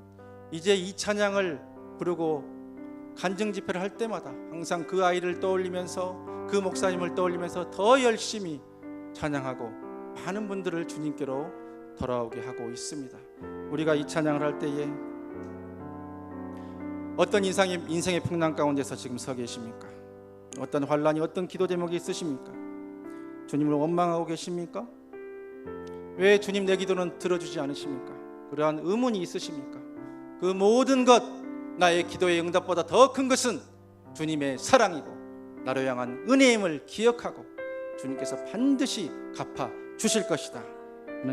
이제 이 찬양을 부르고 간증 집회를 할 때마다 항상 그 아이를 떠올리면서 그 목사님을 떠올리면서 더 열심히 찬양하고 많은 분들을 주님께로 돌아오게 하고 있습니다. 우리가 이 찬양을 할 때에 어떤 인생의 풍랑 가운데서 지금 서 계십니까? 어떤 환란이, 어떤 기도 제목이 있으십니까? 주님을 원망하고 계십니까? 왜 주님 내 기도는 들어주지 않으십니까? 그러한 의문이 있으십니까? 그 모든 것, 나의 기도의 응답보다 더 큰 것은 주님의 사랑이고 나를 향한 은혜임을 기억하고 주님께서 반드시 갚아 주실 것이다.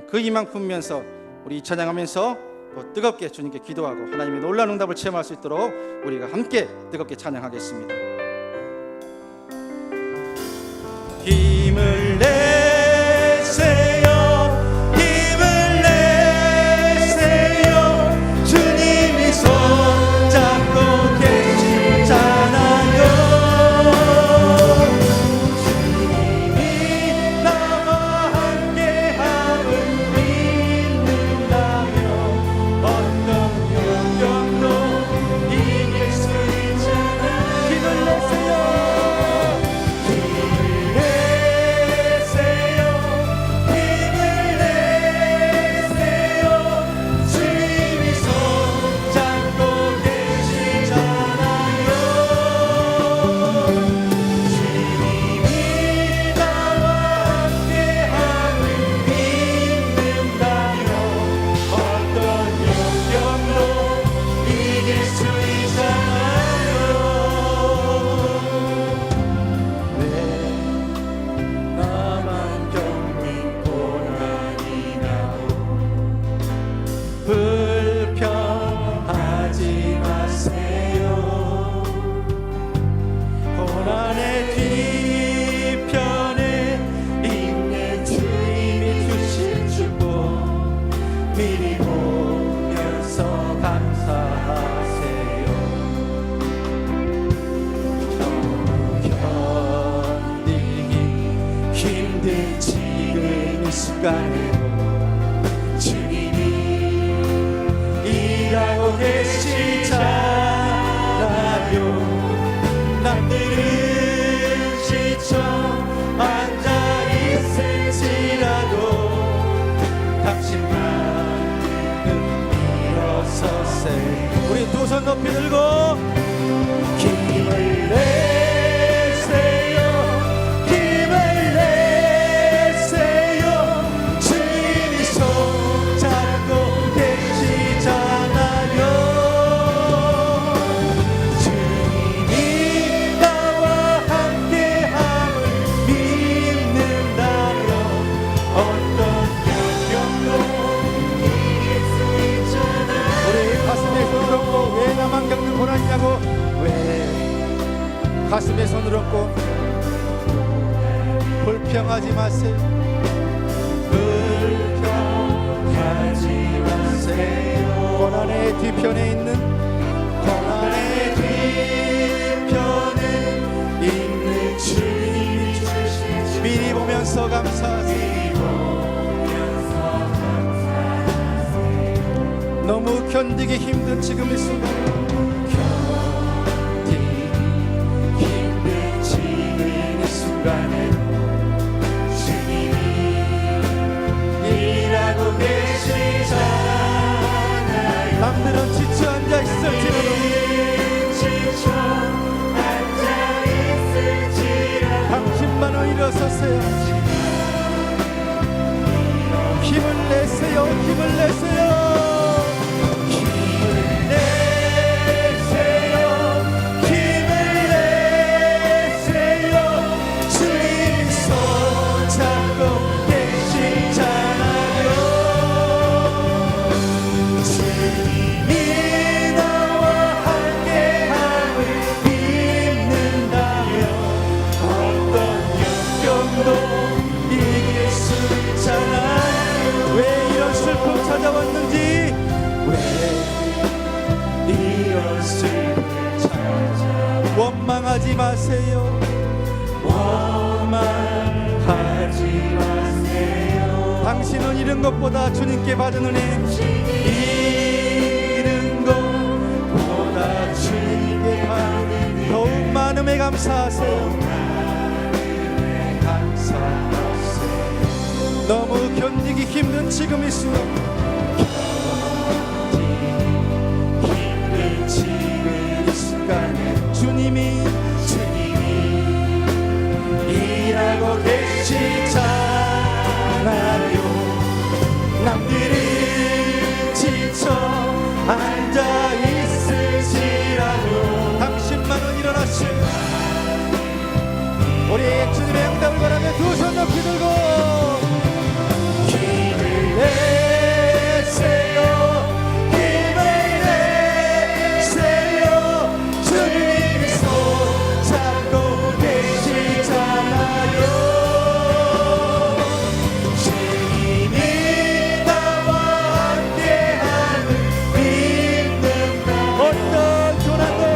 그 희망 품으면서 우리 이 찬양하면서 또 뜨겁게 주님께 기도하고 하나님의 놀라운 응답을 체험할 수 있도록 우리가 함께 뜨겁게 찬양하겠습니다. 힘을 내세요, 힘을 내세요. 주님이 손잡고 계시잖아요. 주님이 나와 함께함을 믿는다면 어떤 요령도 이길 수 있잖아. 힘을 내세요, 불평하지 마세요. 고난의 뒤편에 있는 주님이 주실 축복 미리 보면서 감사하세요. 너무 견디기 힘든 지금 이 순간에 일하고 계시잖아요. 남들은 지쳐 앉아있을지라도 당신만은 일어서세요. 우리 두 손 높이 들고 힘을 내세요, 힘을 내세요. 주님이 손잡고 계시잖아요. 주님이 나와 함께함을 믿는다면 어떤 역경도 이길 수 있잖아. 우리 가슴에 손을 얹고 왜 나만 겪는 고난이냐고, 왜 가슴에 손을 얹고 불평하지 마세요. 불평하지 마세요. 고난의 뒤편에 있는, 고난의 뒤편에 있는 주님이 주신 미리 보면서 감사하세요. 너무 견디 견디기 힘든 지금 이 순간, 힘든 지금 이 순간에 주님이 일하고 계시잖아요. 남들은 지쳐 앉아 있을지라도 지쳐 앉아있을지라도 당신만은 일어서세요. 힘을 내세요. 힘을 내세요. 힘을 내세요. 주님 손 잡고 계시잖아요. 주님이 나와 함께함을 믿는다면 어떤 역경도 이길 수 있잖아요. 왜 이런 슬픔 찾아왔는지, 왜 이런 슬픔을 찾아 원망하지 마세요. 원망하지 마세요. 당신은 잃은 것보다 주님께 받은 은혜, 잃은 것보다 주님께 받은 더욱 많음에 감사하세요. 감사하세요. 너무 견디기 힘든 지금 이 순간, 힘든 지금 이 순간에 주님이 일하고 계시잖아요. 남들은 지쳐 앉아 있을지라도 당신만은 일어나시고, 우리 주님의 응답을 바라며 두 손 높이 들고 힘을 내세요. 힘을 내세요. 주님이 손 잡고 계시잖아요. 주님이 나와 함께함을 믿는다. 어떤 고난도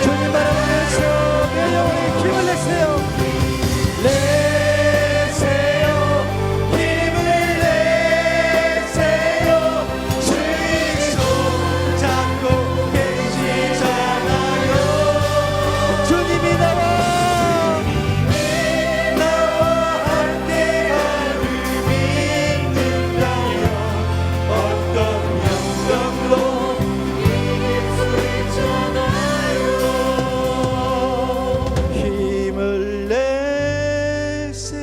주님 바라보면서 내 영혼에 힘을 내세요. 내세요. 힘을 내세요. 주님 손 잡고 계시잖아요. 주님이 나와 함께함을 믿는다면 어떤 영광도 이길 수 있잖아요. 힘을 내세요.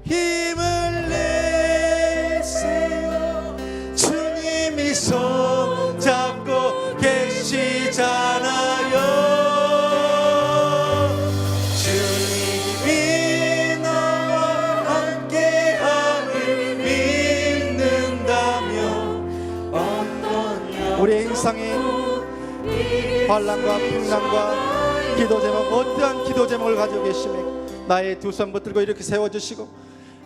힘을 내세요. 주님이 손 잡고 계시잖아요. 주님이 나와 함께함을 믿는다면 어떤 우리의 인생에 환난과 풍랑과 기도 제목, 어떠한 기도 제목을 가지고 계시며 나의 두 손 붙들고 이렇게 세워주시고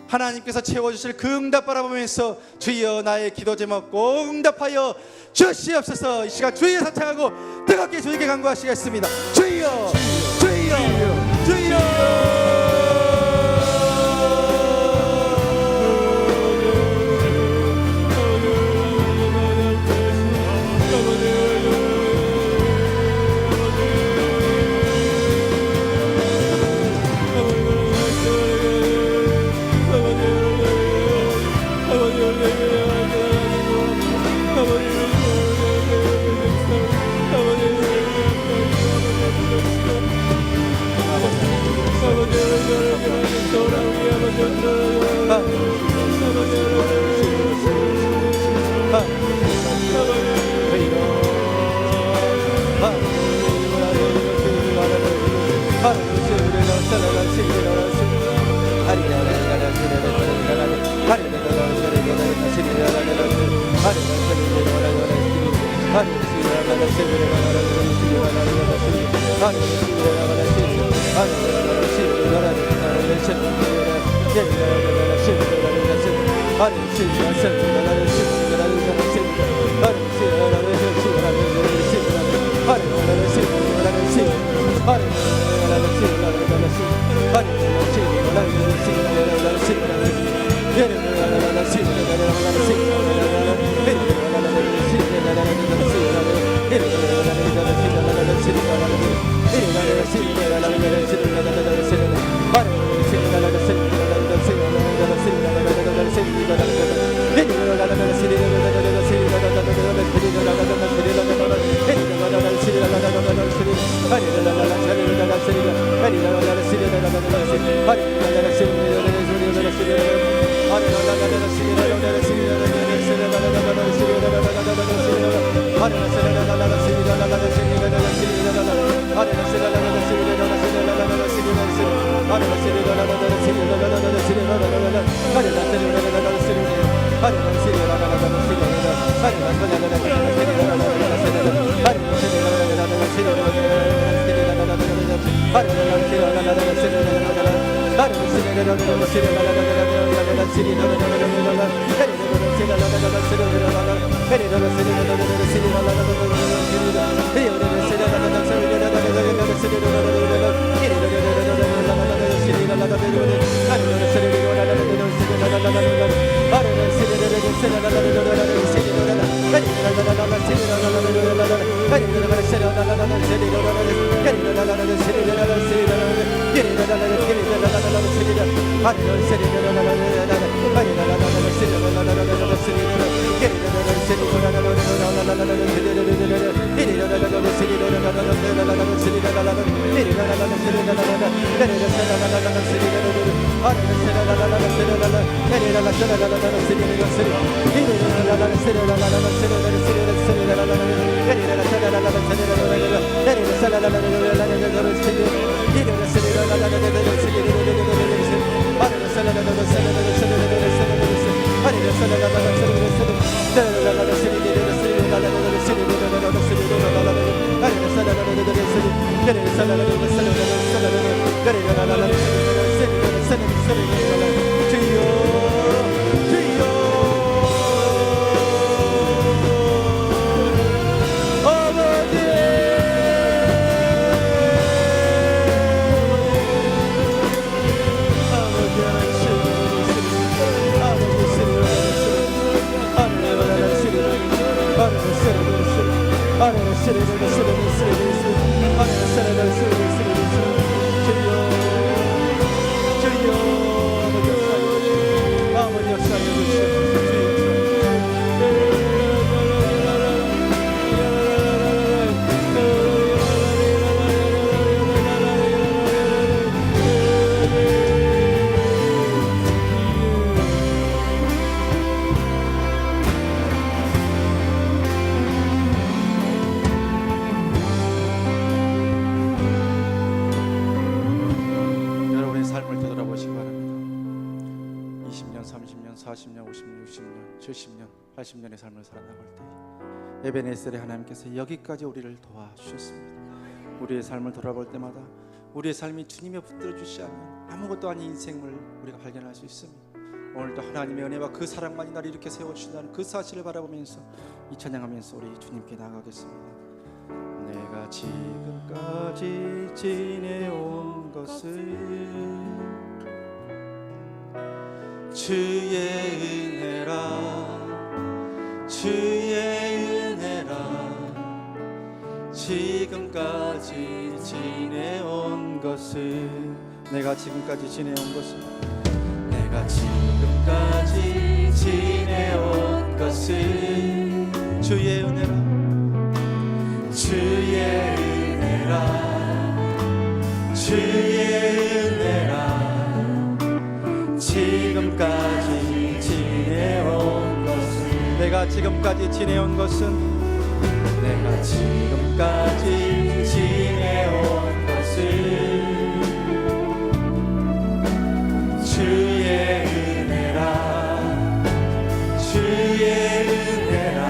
하나님께서 채워주실 그 응답 바라보면서 주여 나의 기도 제목 꼭 응답하여 주시옵소서. 이 시간 주여 선창하고 뜨겁게 주님께 간구하시겠습니다. 주여 주여 주여. 여러분의 삶을 되돌아보시기 바랍니다. 20년, 30년, 40년, 50년, 60년, 70년, 80년의 삶을 살아나갈 때 에베네셀의 하나님께서 여기까지 우리를 도와주셨습니다. 우리의 삶을 돌아볼 때마다 우리의 삶이 주님의 붙들어 주시지 않으면 아무것도 아닌 인생을 우리가 발견할 수 있습니다. 오늘도 하나님의 은혜와 그 사랑만이 나를 이렇게 세워주신다는 그 사실을 바라보면서 이 찬양하면서 우리 주님께 나아가겠습니다. 내가 지금까지 지내온 것은 주의 은혜라, 주의 은혜라. 지금까지 지내온 것은, 내가 지금까지 지내온 것은, 내가 지금까지 지내온 것은 주의 은혜라, 주의 은혜라, 주의 은혜라. 지금까지 지내온 것은, 내가 지금까지 지내온 것은, 내가 지금까지 지내온 것은 주의 은혜라, 주의 은혜라.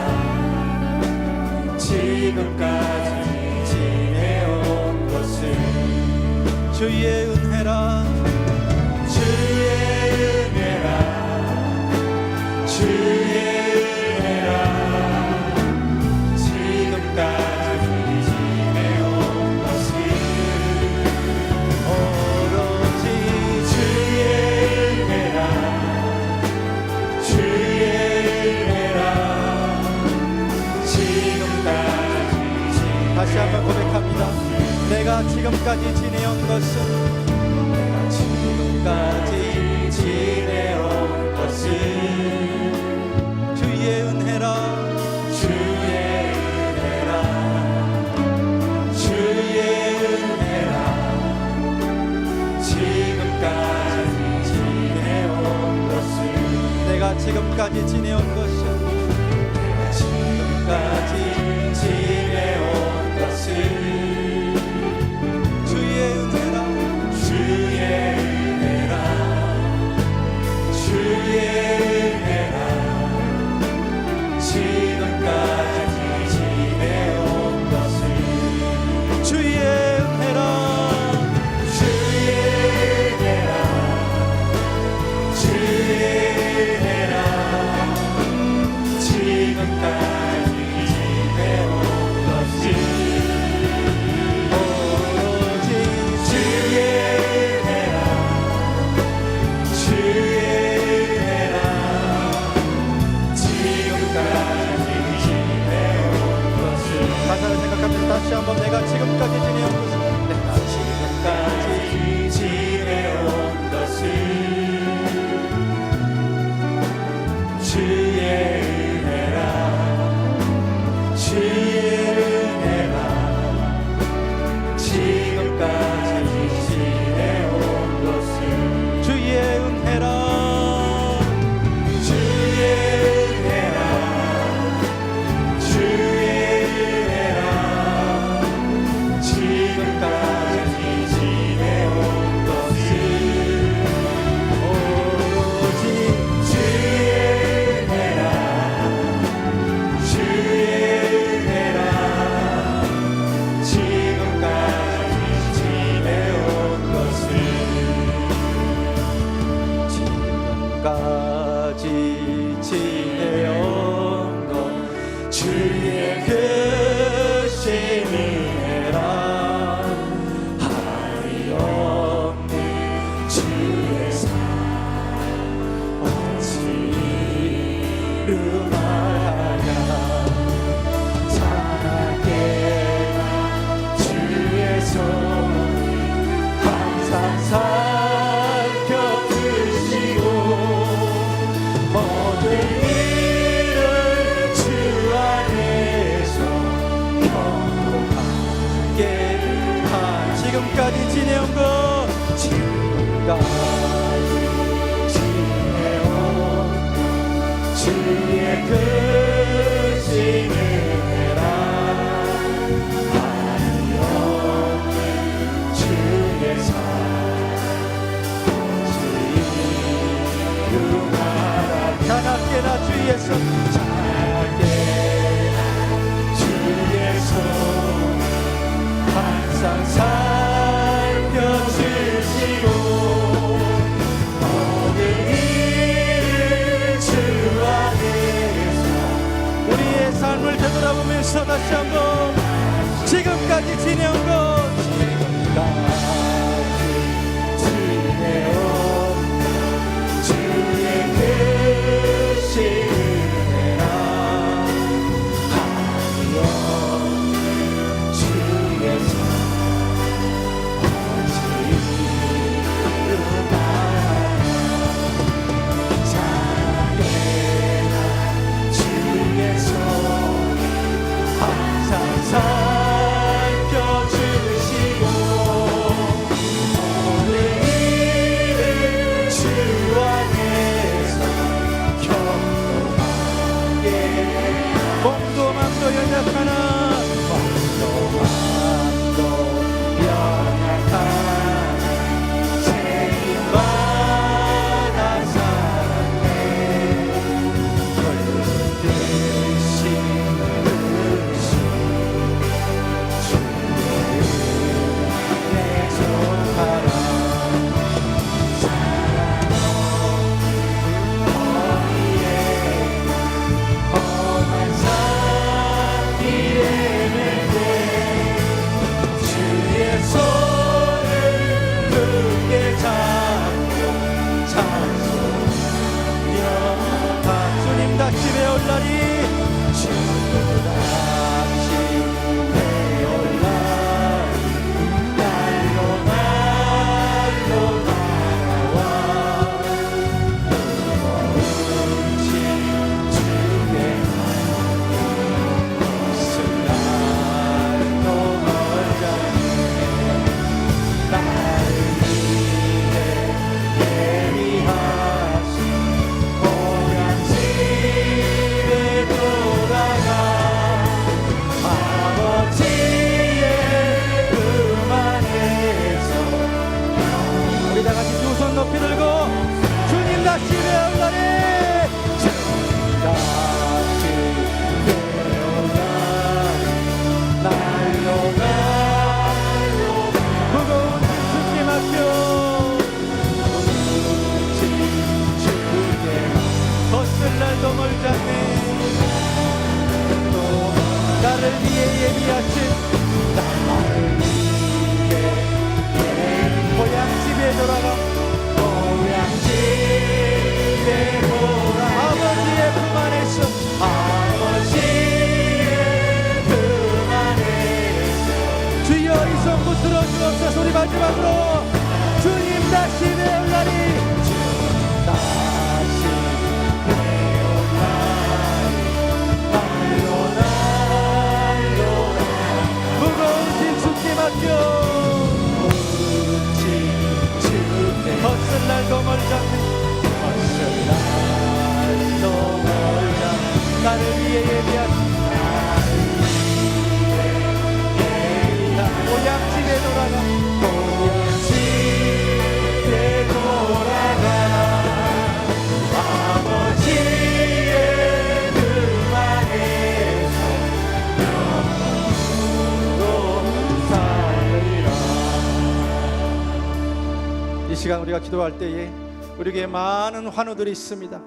지금까지 지내온 것은 주의 은혜라, 주의 은혜라, 주의 다시 한번 고백합니다. 내가 지금까지 지내온 것은, 내가 지금까지 지내온 것은 주의 은혜라, 주의 은혜라, 주의 은혜라. 지금까지 지내온 것은, 내가 지금까지 지내온 것은, 내가 지금까지 지내온 주의 은혜라, 주의 주의 은혜라 지금까지 지내온 것을 주의 은혜라 주의 은혜라 주의 은혜라 지금까지 지내온 것을 오직 주의 은혜라 주의 은혜라 지금까지 지내온 것을 지금까지 지내온 것 주의 크신 은혜라 하리 없는 주의 사랑 어찌 이루마냐 사랑하게나 주의 손이 항상 살펴주시고 모든 일을 주 안에서 평안하게 지금까지 지내온 것 지금까지 지내온 주의 크신 은혜라 하리 없는 주의 사랑 어찌 이루마라 자나깨나 주의 손 작게나 주의 손 항상 살펴주시고 모든 일을 주 안에서 우리의 삶을 되돌아보면서 다시 한번 지금까지 지내온 것 지금까지 지내온 주의 크신 은혜라 하리 없는 주의 사랑 어찌 이루마냐 작게나 주의 손이 항상 살펴주시고 모든 일을 주 안에서 경험하게 몸도 맘도 연약하나 마음도 연약한 죄인마다 사랑해 걸듯이 주의 내정하라 사랑 어디에 험한 산 길에 맺네 주의 손을 굳게 잡고 찬송하며 주님 다시 배울라니 주님 다시 배올라니 날로 날로 날아와 무거우신 주의 것을 날로 멀잖네 나를 위해 예비하신 고향 집에 돌아가 아버지의 품 안에서 우리 다 같이 두 손 높이 들고 주님 다시 배울라니 다시 배어나니 날로 날로 무거운 짐 주께 맡겨 묻힌 주께 벗을 날도 멀잖네 또 나를 위해 예비하신 나를 위해 고향 집에 돌아가 고향 집에 돌아 아버지의 품 안에서 아버지의 품 안에서 주여 이 손 붙들어 주옵소서. 우리 마지막으로 주님 다시 배울라니 다시 배어나니 날로 날로 시간 우리가 기도할 때에 우리에게 많은 환우들이 있습니다.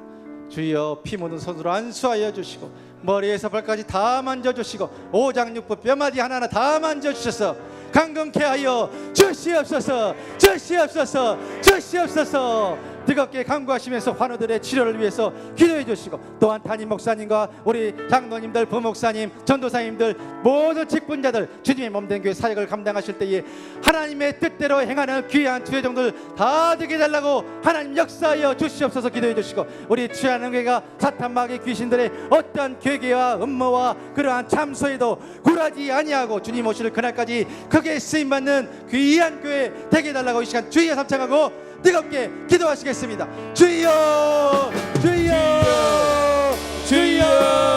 주여 피 묻은 손으로 안수하여 주시고 머리에서 발까지 다 만져주시고 오장육부 뼈마디 하나하나 다 만져주셔서 강건케 하여 주시옵소서. 주시옵소서. 주시옵소서. 뜨겁게 간구하시면서 환우들의 치료를 위해서 기도해 주시고, 또한 담임 목사님과 우리 장로님들, 부목사님, 전도사님들, 모든 직분자들 주님의 몸된 교회 사역을 감당하실 때에 하나님의 뜻대로 행하는 귀한 주의종들 다 되게 해달라고 하나님 역사하여 주시옵소서. 기도해 주시고, 우리 주하는 교회가 사탄 마귀 귀신들의 어떠한 괴계와 음모와 그러한 참소에도 굴하지 아니하고 주님 오실 그날까지 크게 쓰임받는 귀한 교회 되게 해달라고 이 시간 주의에 삼창하고 뜨겁게 기도하시겠습니다. 주여, 주여, 주여.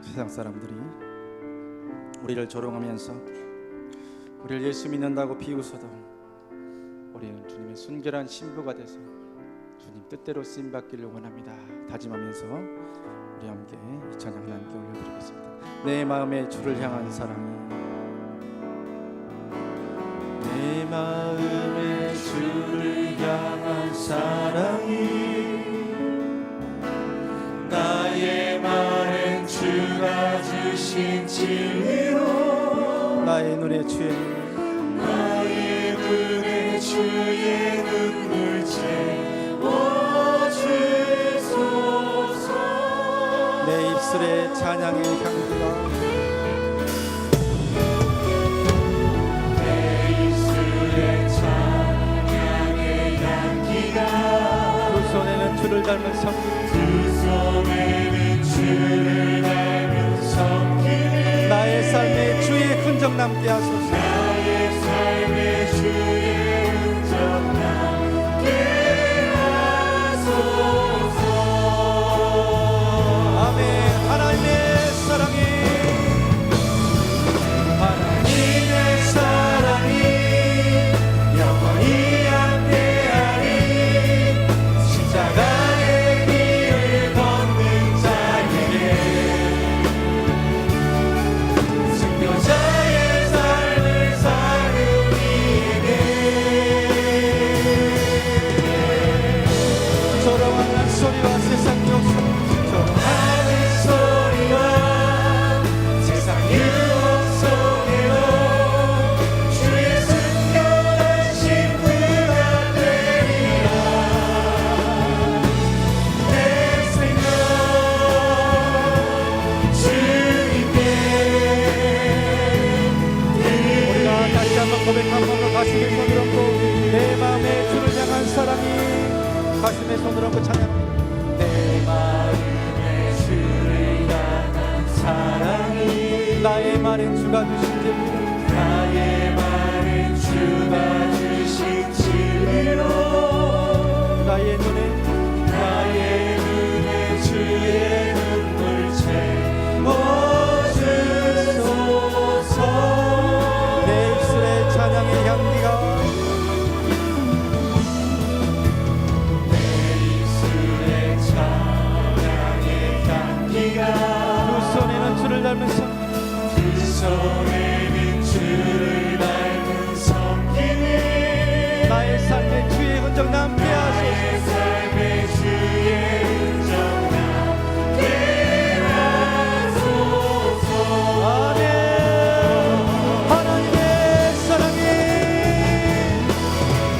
세상 사람들이 우리를 조롱하면서 우리를 예수 믿는다고 비웃어도 우리는 주님의 순결한 신부가 돼서 주님 뜻대로 쓰임받기를 원합니다. 다짐하면서 우리 함께 이 찬양 함께 올려드리겠습니다. 내 마음의 주를 향한 사랑이, 내 마음의 주를 향한 사랑이, 나의 말은 주가 주신 진리로, 나의 눈에 주의 나의 눈에 주의 눈물 채워주소서. 내 입술에 찬양의 향기가, 내 입술에 찬양의 향기가, 두 손에는 주를 닮은 성, 두 손에는 주를 닮은 성길, 나의 삶에 주의 흔적 남게 하소서. 나의 삶에 주의 흔적 남게 하소서. 가슴에 손을 얹고 내 마음에 주를 향한 사랑이 가슴에 손을 얹고 찬양. 내 마음에 주를 향한 사랑이 나의 말에 주가 주신 진리로 나의 말은 주가 주신 진리로 나의 눈에 주의 눈물 채워주소서. 내 입술에 찬양의 향기가 내 입술에 찬양의 향기가 두 손에는 주를 닮은 성 그 손에는 주를 닮은 성김이 나의 삶에 주의 흔적 남게 하소서. 나의 삶에 주의 흔적 남게 하소서. 아멘. 하나님의 사랑이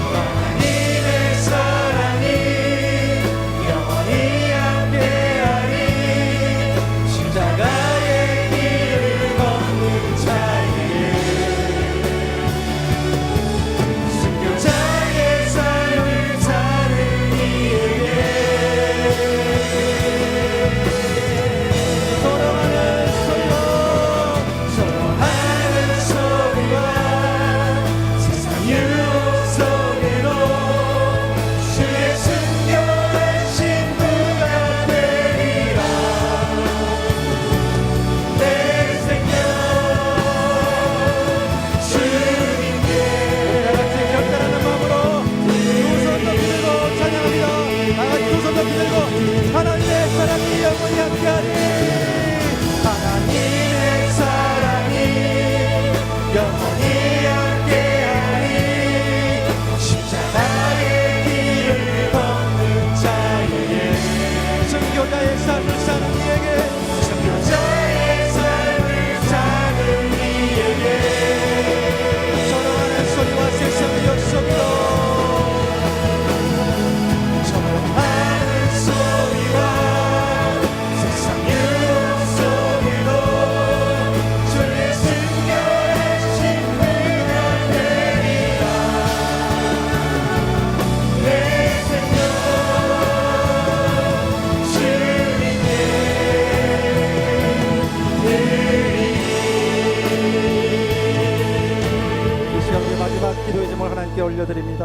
하나님의 사랑이 영원히 함께하리. 십자가의 길을 걷는 자에게 순교자의 삶을 사는 이에게 돌아가는 소리로 서로하는 소리와 세상 유혹 속에도 주의 순교하신 부가 되리라. 내 생명 주님께 다같이 결단하는 마음으로 두 손 높이 들고 찬양합니다. 다같이 두 손 높이 들고 하나님의 사랑이 영원히 함께하리. 하나님의 사랑이 영원히 함께하리. 십자가의 길을 걷는 자에게 순교자의 삶을 사는 이에게 순교자의 삶을 사는 이에게 돌아가는 소리와 세상의 역속으로 전하는 소리와 세상 유혹 속에도 주의 순교하신 부가 되리라. 내 생명 주님께 이 시간 우리 마지막 기도의 제목을 하나님께 올려드립니다.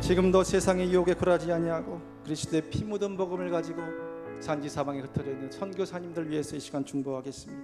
지금도 세상의 유혹에 굴하지 아니하고 그리스도의 피 묻은 복음을 가지고 산지 사방에 흩어져 있는 선교사님들 위해서 이 시간 중보하겠습니다.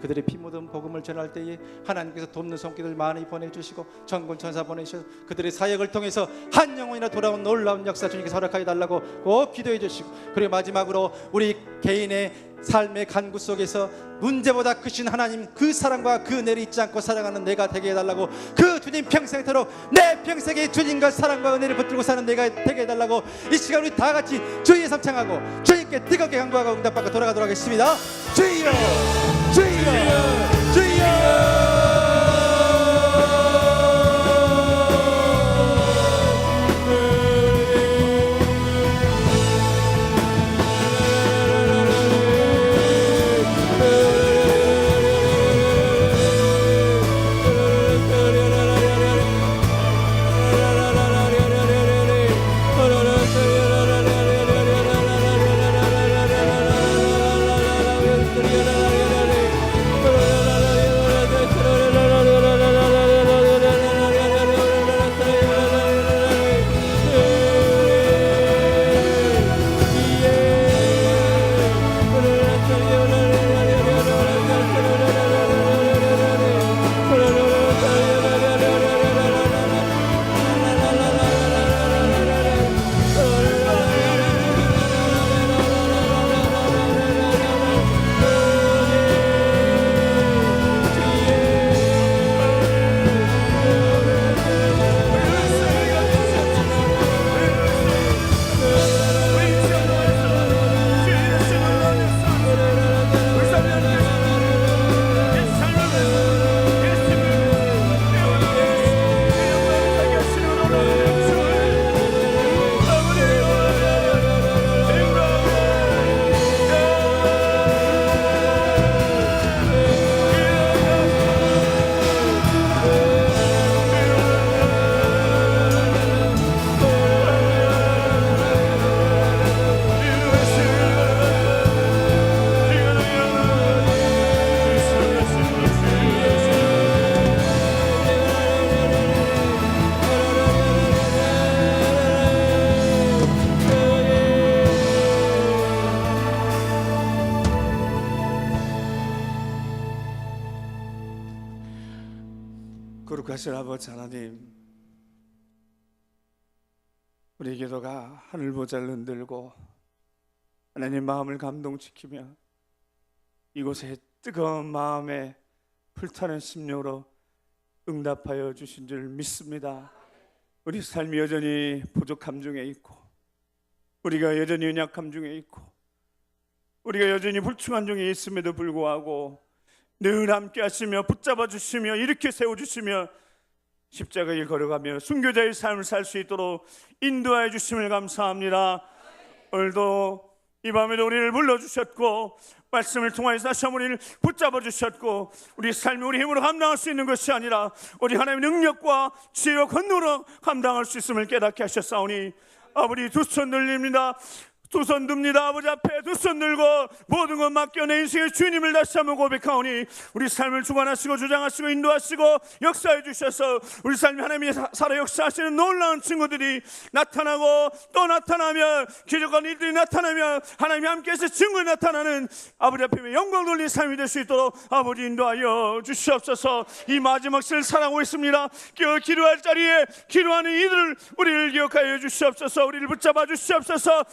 그들의 피 묻은 복음을 전할 때에 하나님께서 돕는 손길을 많이 보내주시고 전군 천사 보내주셔서 그들의 사역을 통해서 한 영혼이나 돌아온 놀라운 역사 주님께서 허락하여 달라고 꼭 기도해 주시고, 그리고 마지막으로 우리 개인의 삶의 간구 속에서 문제보다 크신 하나님 그 사랑과 그 은혜를 잊지 않고 사랑하는 내가 되게 해달라고, 그 주님 평생토록 내 평생에 주님과 사랑과 은혜를 붙들고 사는 내가 되게 해달라고 이 시간 우리 다 같이 주의 삼창하고 주님께 뜨겁게 간구하고 응답받고 돌아가도록 하겠습니다. 주여 주여 주여. 자비하신 아버지 하나님, 우리 기도가 하늘 보좌를 흔들고 하나님 마음을 감동시키며 이곳에 뜨거운 마음에 불타는 심령으로 응답하여 주신 줄 믿습니다. 우리 삶이 여전히 부족함 중에 있고, 우리가 여전히 연약함 중에 있고, 우리가 여전히 불충한 중에 있음에도 불구하고 늘 함께 하시며 붙잡아 주시며 일으켜 세워 주시며 십자가에 걸어가며 순교자의 삶을 살 수 있도록 인도하여 주심을 감사합니다. 오늘도 이 밤에도 우리를 불러주셨고 말씀을 통하여서 다시 한번 우리를 붙잡아 주셨고, 우리 삶이 우리 힘으로 감당할 수 있는 것이 아니라 우리 하나님의 능력과 지혜와 권능으로 감당할 수 있음을 깨닫게 하셨사오니 아버지 두 손 들립니다. 두 손 듭니다. 아버지 앞에 두 손 들고 모든 것 맡겨 내 인생의 주님을 다시 한번 고백하오니 우리 삶을 주관하시고 주장하시고 인도하시고 역사해 주셔서 우리 삶이 하나님이 살아 역사하시는 놀라운 증거들이 나타나고 또 나타나며 기적과 일들이 나타나며 하나님이 함께해서 증거가 나타나는 아버지 앞에 영광 돌리는 삶이 될 수 있도록 아버지 인도하여 주시옵소서. 이 마지막 시를 살아가고 있습니다. 기도할 자리에 기도하는 이들 우리를 기억하여 주시옵소서. 우리를 붙잡아 주시옵소서.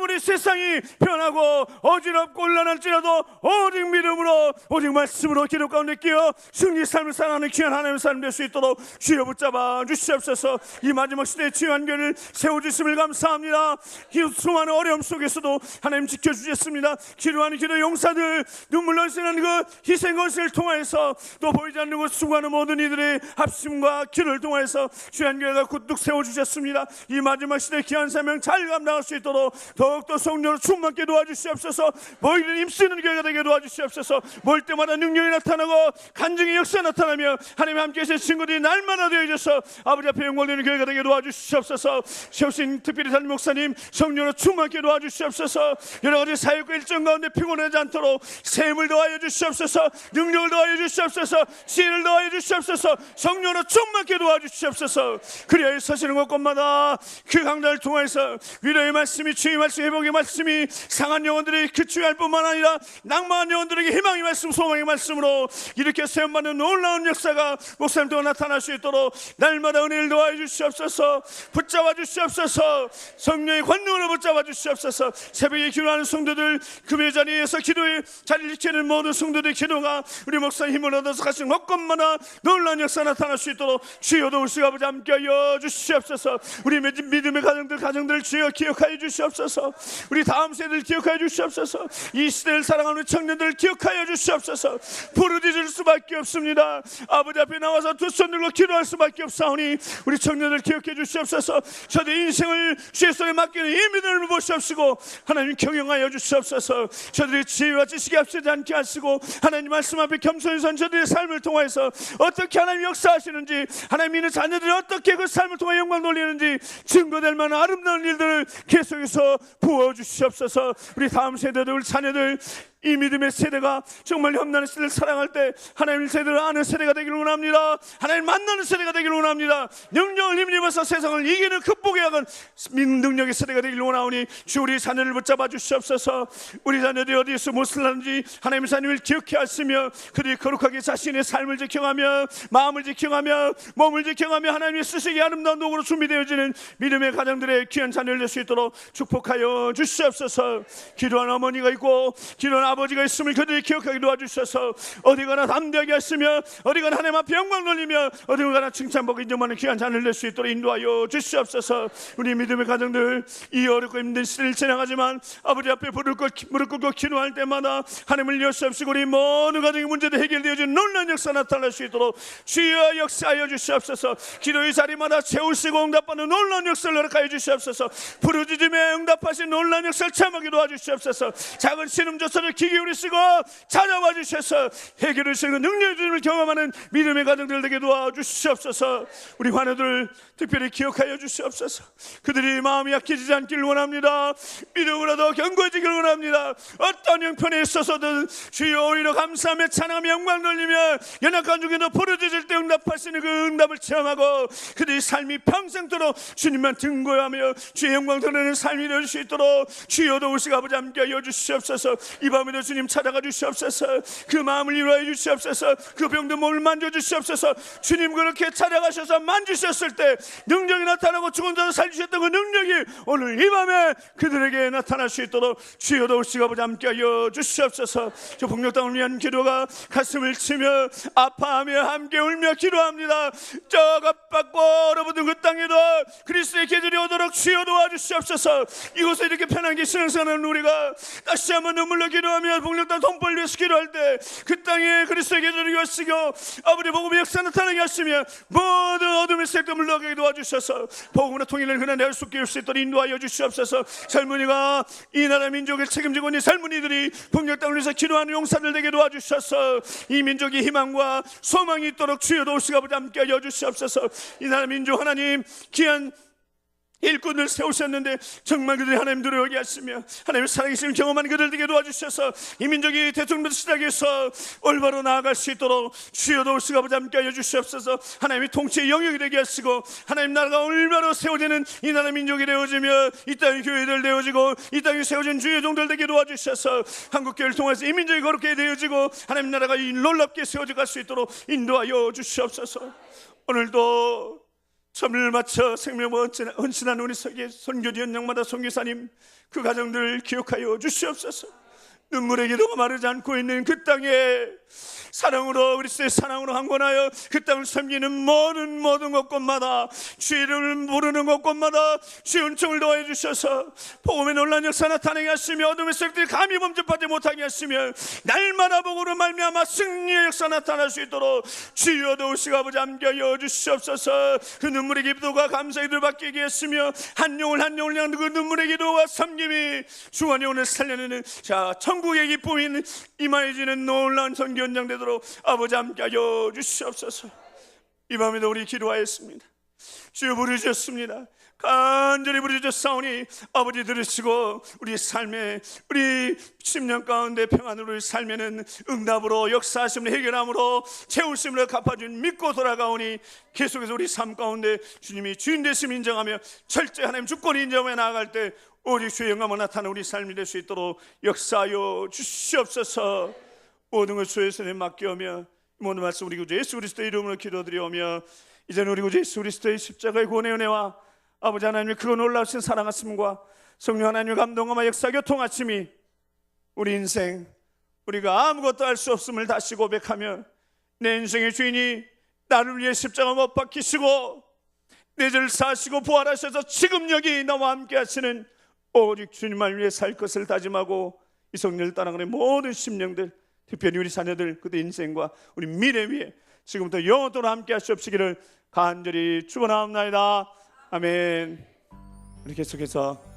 아무리 세상이 변하고 어지럽고 곤란할지라도 오직 믿음으로 오직 말씀으로 기도 가운데 끼어 승리 삶을 살아가는 귀한 하나님의 삶 될 수 있도록 주여 붙잡아 주시옵소서. 이 마지막 시대의 귀한 교회를 세워주심을 감사합니다. 이 수많은 어려움 속에서도 하나님 지켜주셨습니다. 기도하는 기도 용사들 눈물로 희생하는 그 희생것을 통해서 또 보이지 않는 것 수고하는 모든 이들의 합심과 기도를 통해서 귀한 교회가 굳뚝 세워주셨습니다. 이 마지막 시대의 귀한 사명 잘 감당할 수 있도록 더욱더 성령으로 충만케 도와주시옵소서. 모이는 힘쓰는 교회가 되게 도와주시옵소서. 모일 때마다 능력이 나타나고 간증의 역사가 나타나며 하나님 함께하신 친구들이 날마다 되어져서 아버지 앞에 영광되는 교회가 되게 도와주시옵소서. 세우신 특별히 담임 목사님 성령으로 충만케 도와주시옵소서. 여러 가지 사역과 일정 가운데 피곤하지 않도록 샘을 더하여 주시옵소서. 능력을 더하여 주시옵소서. 지혜를 더하여 주시옵소서. 성령으로 충만케 도와주시옵소서. 그리하여 서시는 곳곳마다 그 강단을 통해서 위로의 말씀이 주의 말씀 회복의 말씀이 상한 영혼들이 그치할 뿐만 아니라 낭망한 영혼들에게 희망의 말씀 소망의 말씀으로 이렇게 세움받는 놀라운 역사가 목사님 동안 나타날 수 있도록 날마다 은혜를 도와해 주시옵소서. 붙잡아 주시옵소서. 성령의 권능으로 붙잡아 주시옵소서. 새벽에 기도하는 성도들 금요일 자리에서 기도의 자리를 지키는 모든 성도들의 기도가 우리 목사님 힘을 얻어서 가신 곳곳마다 놀라운 역사가 나타날 수 있도록 주여 도우시고 아버지 함께하여 주시옵소서. 우리 믿음의 가정들 주여 기억하여 주시옵소서. 우리 다음 세대를 기억하여 주시옵소서. 이 시대를 사랑하는 청년들을 기억하여 주시옵소서. 부르짖을 수밖에 없습니다. 아버지 앞에 나와서 두 손 들고 기도할 수밖에 없사오니 우리 청년들 기억해 주시옵소서. 저들의 인생을 주의 손에 맡기는 이 믿음을 보시옵시고 하나님 경영하여 주시옵소서. 저들의 지혜와 지식에 앞서지 않게 하시고 하나님 말씀 앞에 겸손히 선 저들의 삶을 통해서 어떻게 하나님 역사하시는지 하나님 믿는 자녀들이 어떻게 그 삶을 통해 영광 돌리는지 증거될 만한 아름다운 일들을 계속해서 부어주시옵소서. 우리 다음 세대들 우리 자녀들 이 믿음의 세대가 정말 험난한 시대를 살아갈 때 하나님의 세대를 아는 세대가 되기를 원합니다. 하나님 만나는 세대가 되기를 원합니다. 능력을 힘입어서 세상을 이기는 극복해야 하는 능력의 세대가 되기를 원하오니 주 우리 자녀를 붙잡아 주시옵소서. 우리 자녀들이 어디에서 무엇을 하는지 하나님의 자녀를 기억해 하시며 그들이 거룩하게 자신의 삶을 지켜가며 마음을 지켜가며 몸을 지켜가며 하나님의 쓰시기 아름다운 도구로 준비되어지는 믿음의 가정들의 귀한 자녀를 낼 수 있도록 축복하여 주시옵소서. 기도하는 어머니가 있고 기도하는 아버지가 있음을 그들이 기억하게 도와주셔서 어디 가나 담대하게 하시며 어디 가나 하나님 앞에 영광 돌리며 어디 가나 칭찬받고 인정받는 귀한 자녀를 낼 수 있도록 인도하여 주시옵소서. 우리 믿음의 가정들 이 어렵고 힘든 시대를 지나가지만 아버지 앞에 무릎 꿇고 기도할 때마다 하나님을 여시옵시고 우리 모든 가정의 문제도 해결되어지는 놀라운 역사 나타날 수 있도록 주여 역사하여 주시옵소서. 기도의 자리마다 채우시고 응답하는 놀라운 역사를 허락하여 주시옵소서. 부르짖음에 응답하신 놀라운 역사를 체험하게 도와주시옵소서. 작은 신음조차를 귀 기울이시고 찾아와 주셔서 해결을 시고 능력의 주님을 경험하는 믿음의 가정들 되게 도와주시옵소서. 우리 환우들 특별히 기억하여 주시옵소서. 그들이 마음이 약해지지 않기를 원합니다. 믿음으로도 견고해지기를 원합니다. 어떤 형편에 있어서든 주여 오히려 감사하며 찬양하며 영광 돌리며 연약한 중에도 부르짖을 때 응답하시는 그 응답을 체험하고 그들의 삶이 평생도록 주님만 등고하며 주의 영광 드러내는 삶이 될 수 있도록 주여 도우시고 아버지 함께하여 주시옵소서. 이 밤에 마음에도 주님 찾아가 주시옵소서. 그 마음을 이루어 주시옵소서. 그 병든 몸을 만져 주시옵소서. 주님 그렇게 찾아가셔서 만지셨을 때 능력이 나타나고 죽은 자를 살리셨던 그 능력이 오늘 이 밤에 그들에게 나타날 수 있도록 주여 도우시고 아버지 함께하여 주시옵소서. 저 북녘 땅을 위한 기도가 가슴을 치며 아파하며 함께 울며 기도합니다. 저 갑박고 얼어붙은 그 땅에도 그리스도의 계절이 오도록 주여 도와주시옵소서. 이곳에 이렇게 편하게 신앙생활하는 우리가 다시 한번 눈물로 기도하며 북녘 땅 동벌 위해서 기도할 때 그 땅에 그리스도의 계절이 오시고 아버지 복음의 역사 나타나게 하시며 모든 어둠의 색도 물러가게 도와주셔서 복음으로 통일을 그날 내가 쏟게 할 수 있도록 인도하여 주시옵소서. 젊은이가 이 나라 민족을 책임지고 있는 젊은이들이 북녘 땅을 위해서 기도하는 용사들 되게 도와주셔서 이 민족이 희망과 소망이 있도록 주여 도우시고 아버지 함께하여 주시옵소서. 이 나라 민족 하나님 귀한 일꾼을 세우셨는데 정말 그들이 하나님 들어오게 하시며 하나님의 살아계심을 경험한 그들에게 도와주셔서 이 민족이 대통령부터 시작해서 올바로 나아갈 수 있도록 주여 도우시고 아버지 함께하여 주시옵소서. 하나님의 통치의 영역이 되게 하시고 하나님 나라가 올바로 세워지는 이 나라 민족이 되어지며 이 땅의 교회들 되어지고 이 땅에 세워진 주의 종들 되게 도와주셔서 한국교회를 통해서 이 민족이 거룩게 되어지고 하나님 나라가 이 놀랍게 세워져 갈 수 있도록 인도하여 주시옵소서. 오늘도 점을 맞춰 생명을 헌신한 우리 선교지 현장마다 선교사님 그 가정들 기억하여 주시옵소서. 눈물의 기도가 마르지 않고 있는 그 땅에 사랑으로 그리스도의 사랑으로 강권하여 그 땅을 섬기는 모든 곳곳마다 주의 이름을 부르는 곳곳마다 주의 은총을 더해 주셔서 복음의 놀라운 역사 나타나게 하시며 어둠의 세력들이 감히 범접하지 못하게 하시며 날마다 복음으로 말미암아 승리의 역사 나타날 수 있도록 주여 도우시고 아버지 함께하여 주시옵소서. 그 눈물의 기도가 감사의 기도를 받게 하시며 한 영을 향한 그 눈물의 기도와 섬김이 주관이 오늘 살려내는 자 천국의 기쁨이 임하여지는 놀라운 선교 현장 되도록 아버지 함께하여 주시옵소서. 이 밤에도 우리 기도하였습니다. 주여 부르셨습니다. 간절히 부르셨사오니 아버지 들으시고 우리 삶에 우리 10년 가운데 평안으로 삶에는 응답으로 역사하심을 해결함으로 채우심을 갚아준 믿고 돌아가오니 계속해서 우리 삶 가운데 주님이 주인 되심 인정하며 철저히 하나님 주권을 인정하며 나아갈 때 오직 주의 영광을 나타나는 우리 삶이 될 수 있도록 역사하여 주시옵소서. 모든 걸 주의 손에 맡겨오며 모든 말씀 우리 구주 예수 그리스도의 이름으로 기도드리오며 이제는 우리 구주 예수 그리스도의 십자가의 구원의 은혜와 아버지 하나님의 그 놀라우신 사랑하심과 성령 하나님의 감동과 역사 교통하심이 우리 인생 우리가 아무것도 할 수 없음을 다시 고백하며 내 인생의 주인이 나를 위해 십자가 못 박히시고 내 죄를 사하시고 부활하셔서 지금 여기 나와 함께 하시는 오직 주님을 위해 살 것을 다짐하고 이 성령을 따라가는 모든 심령들 특별히 우리 자녀들 그들 인생과 우리 미래 위에 지금부터 영원토록 함께 하시옵시기를 간절히 축원하옵나이다. 아멘. 우리 계속해서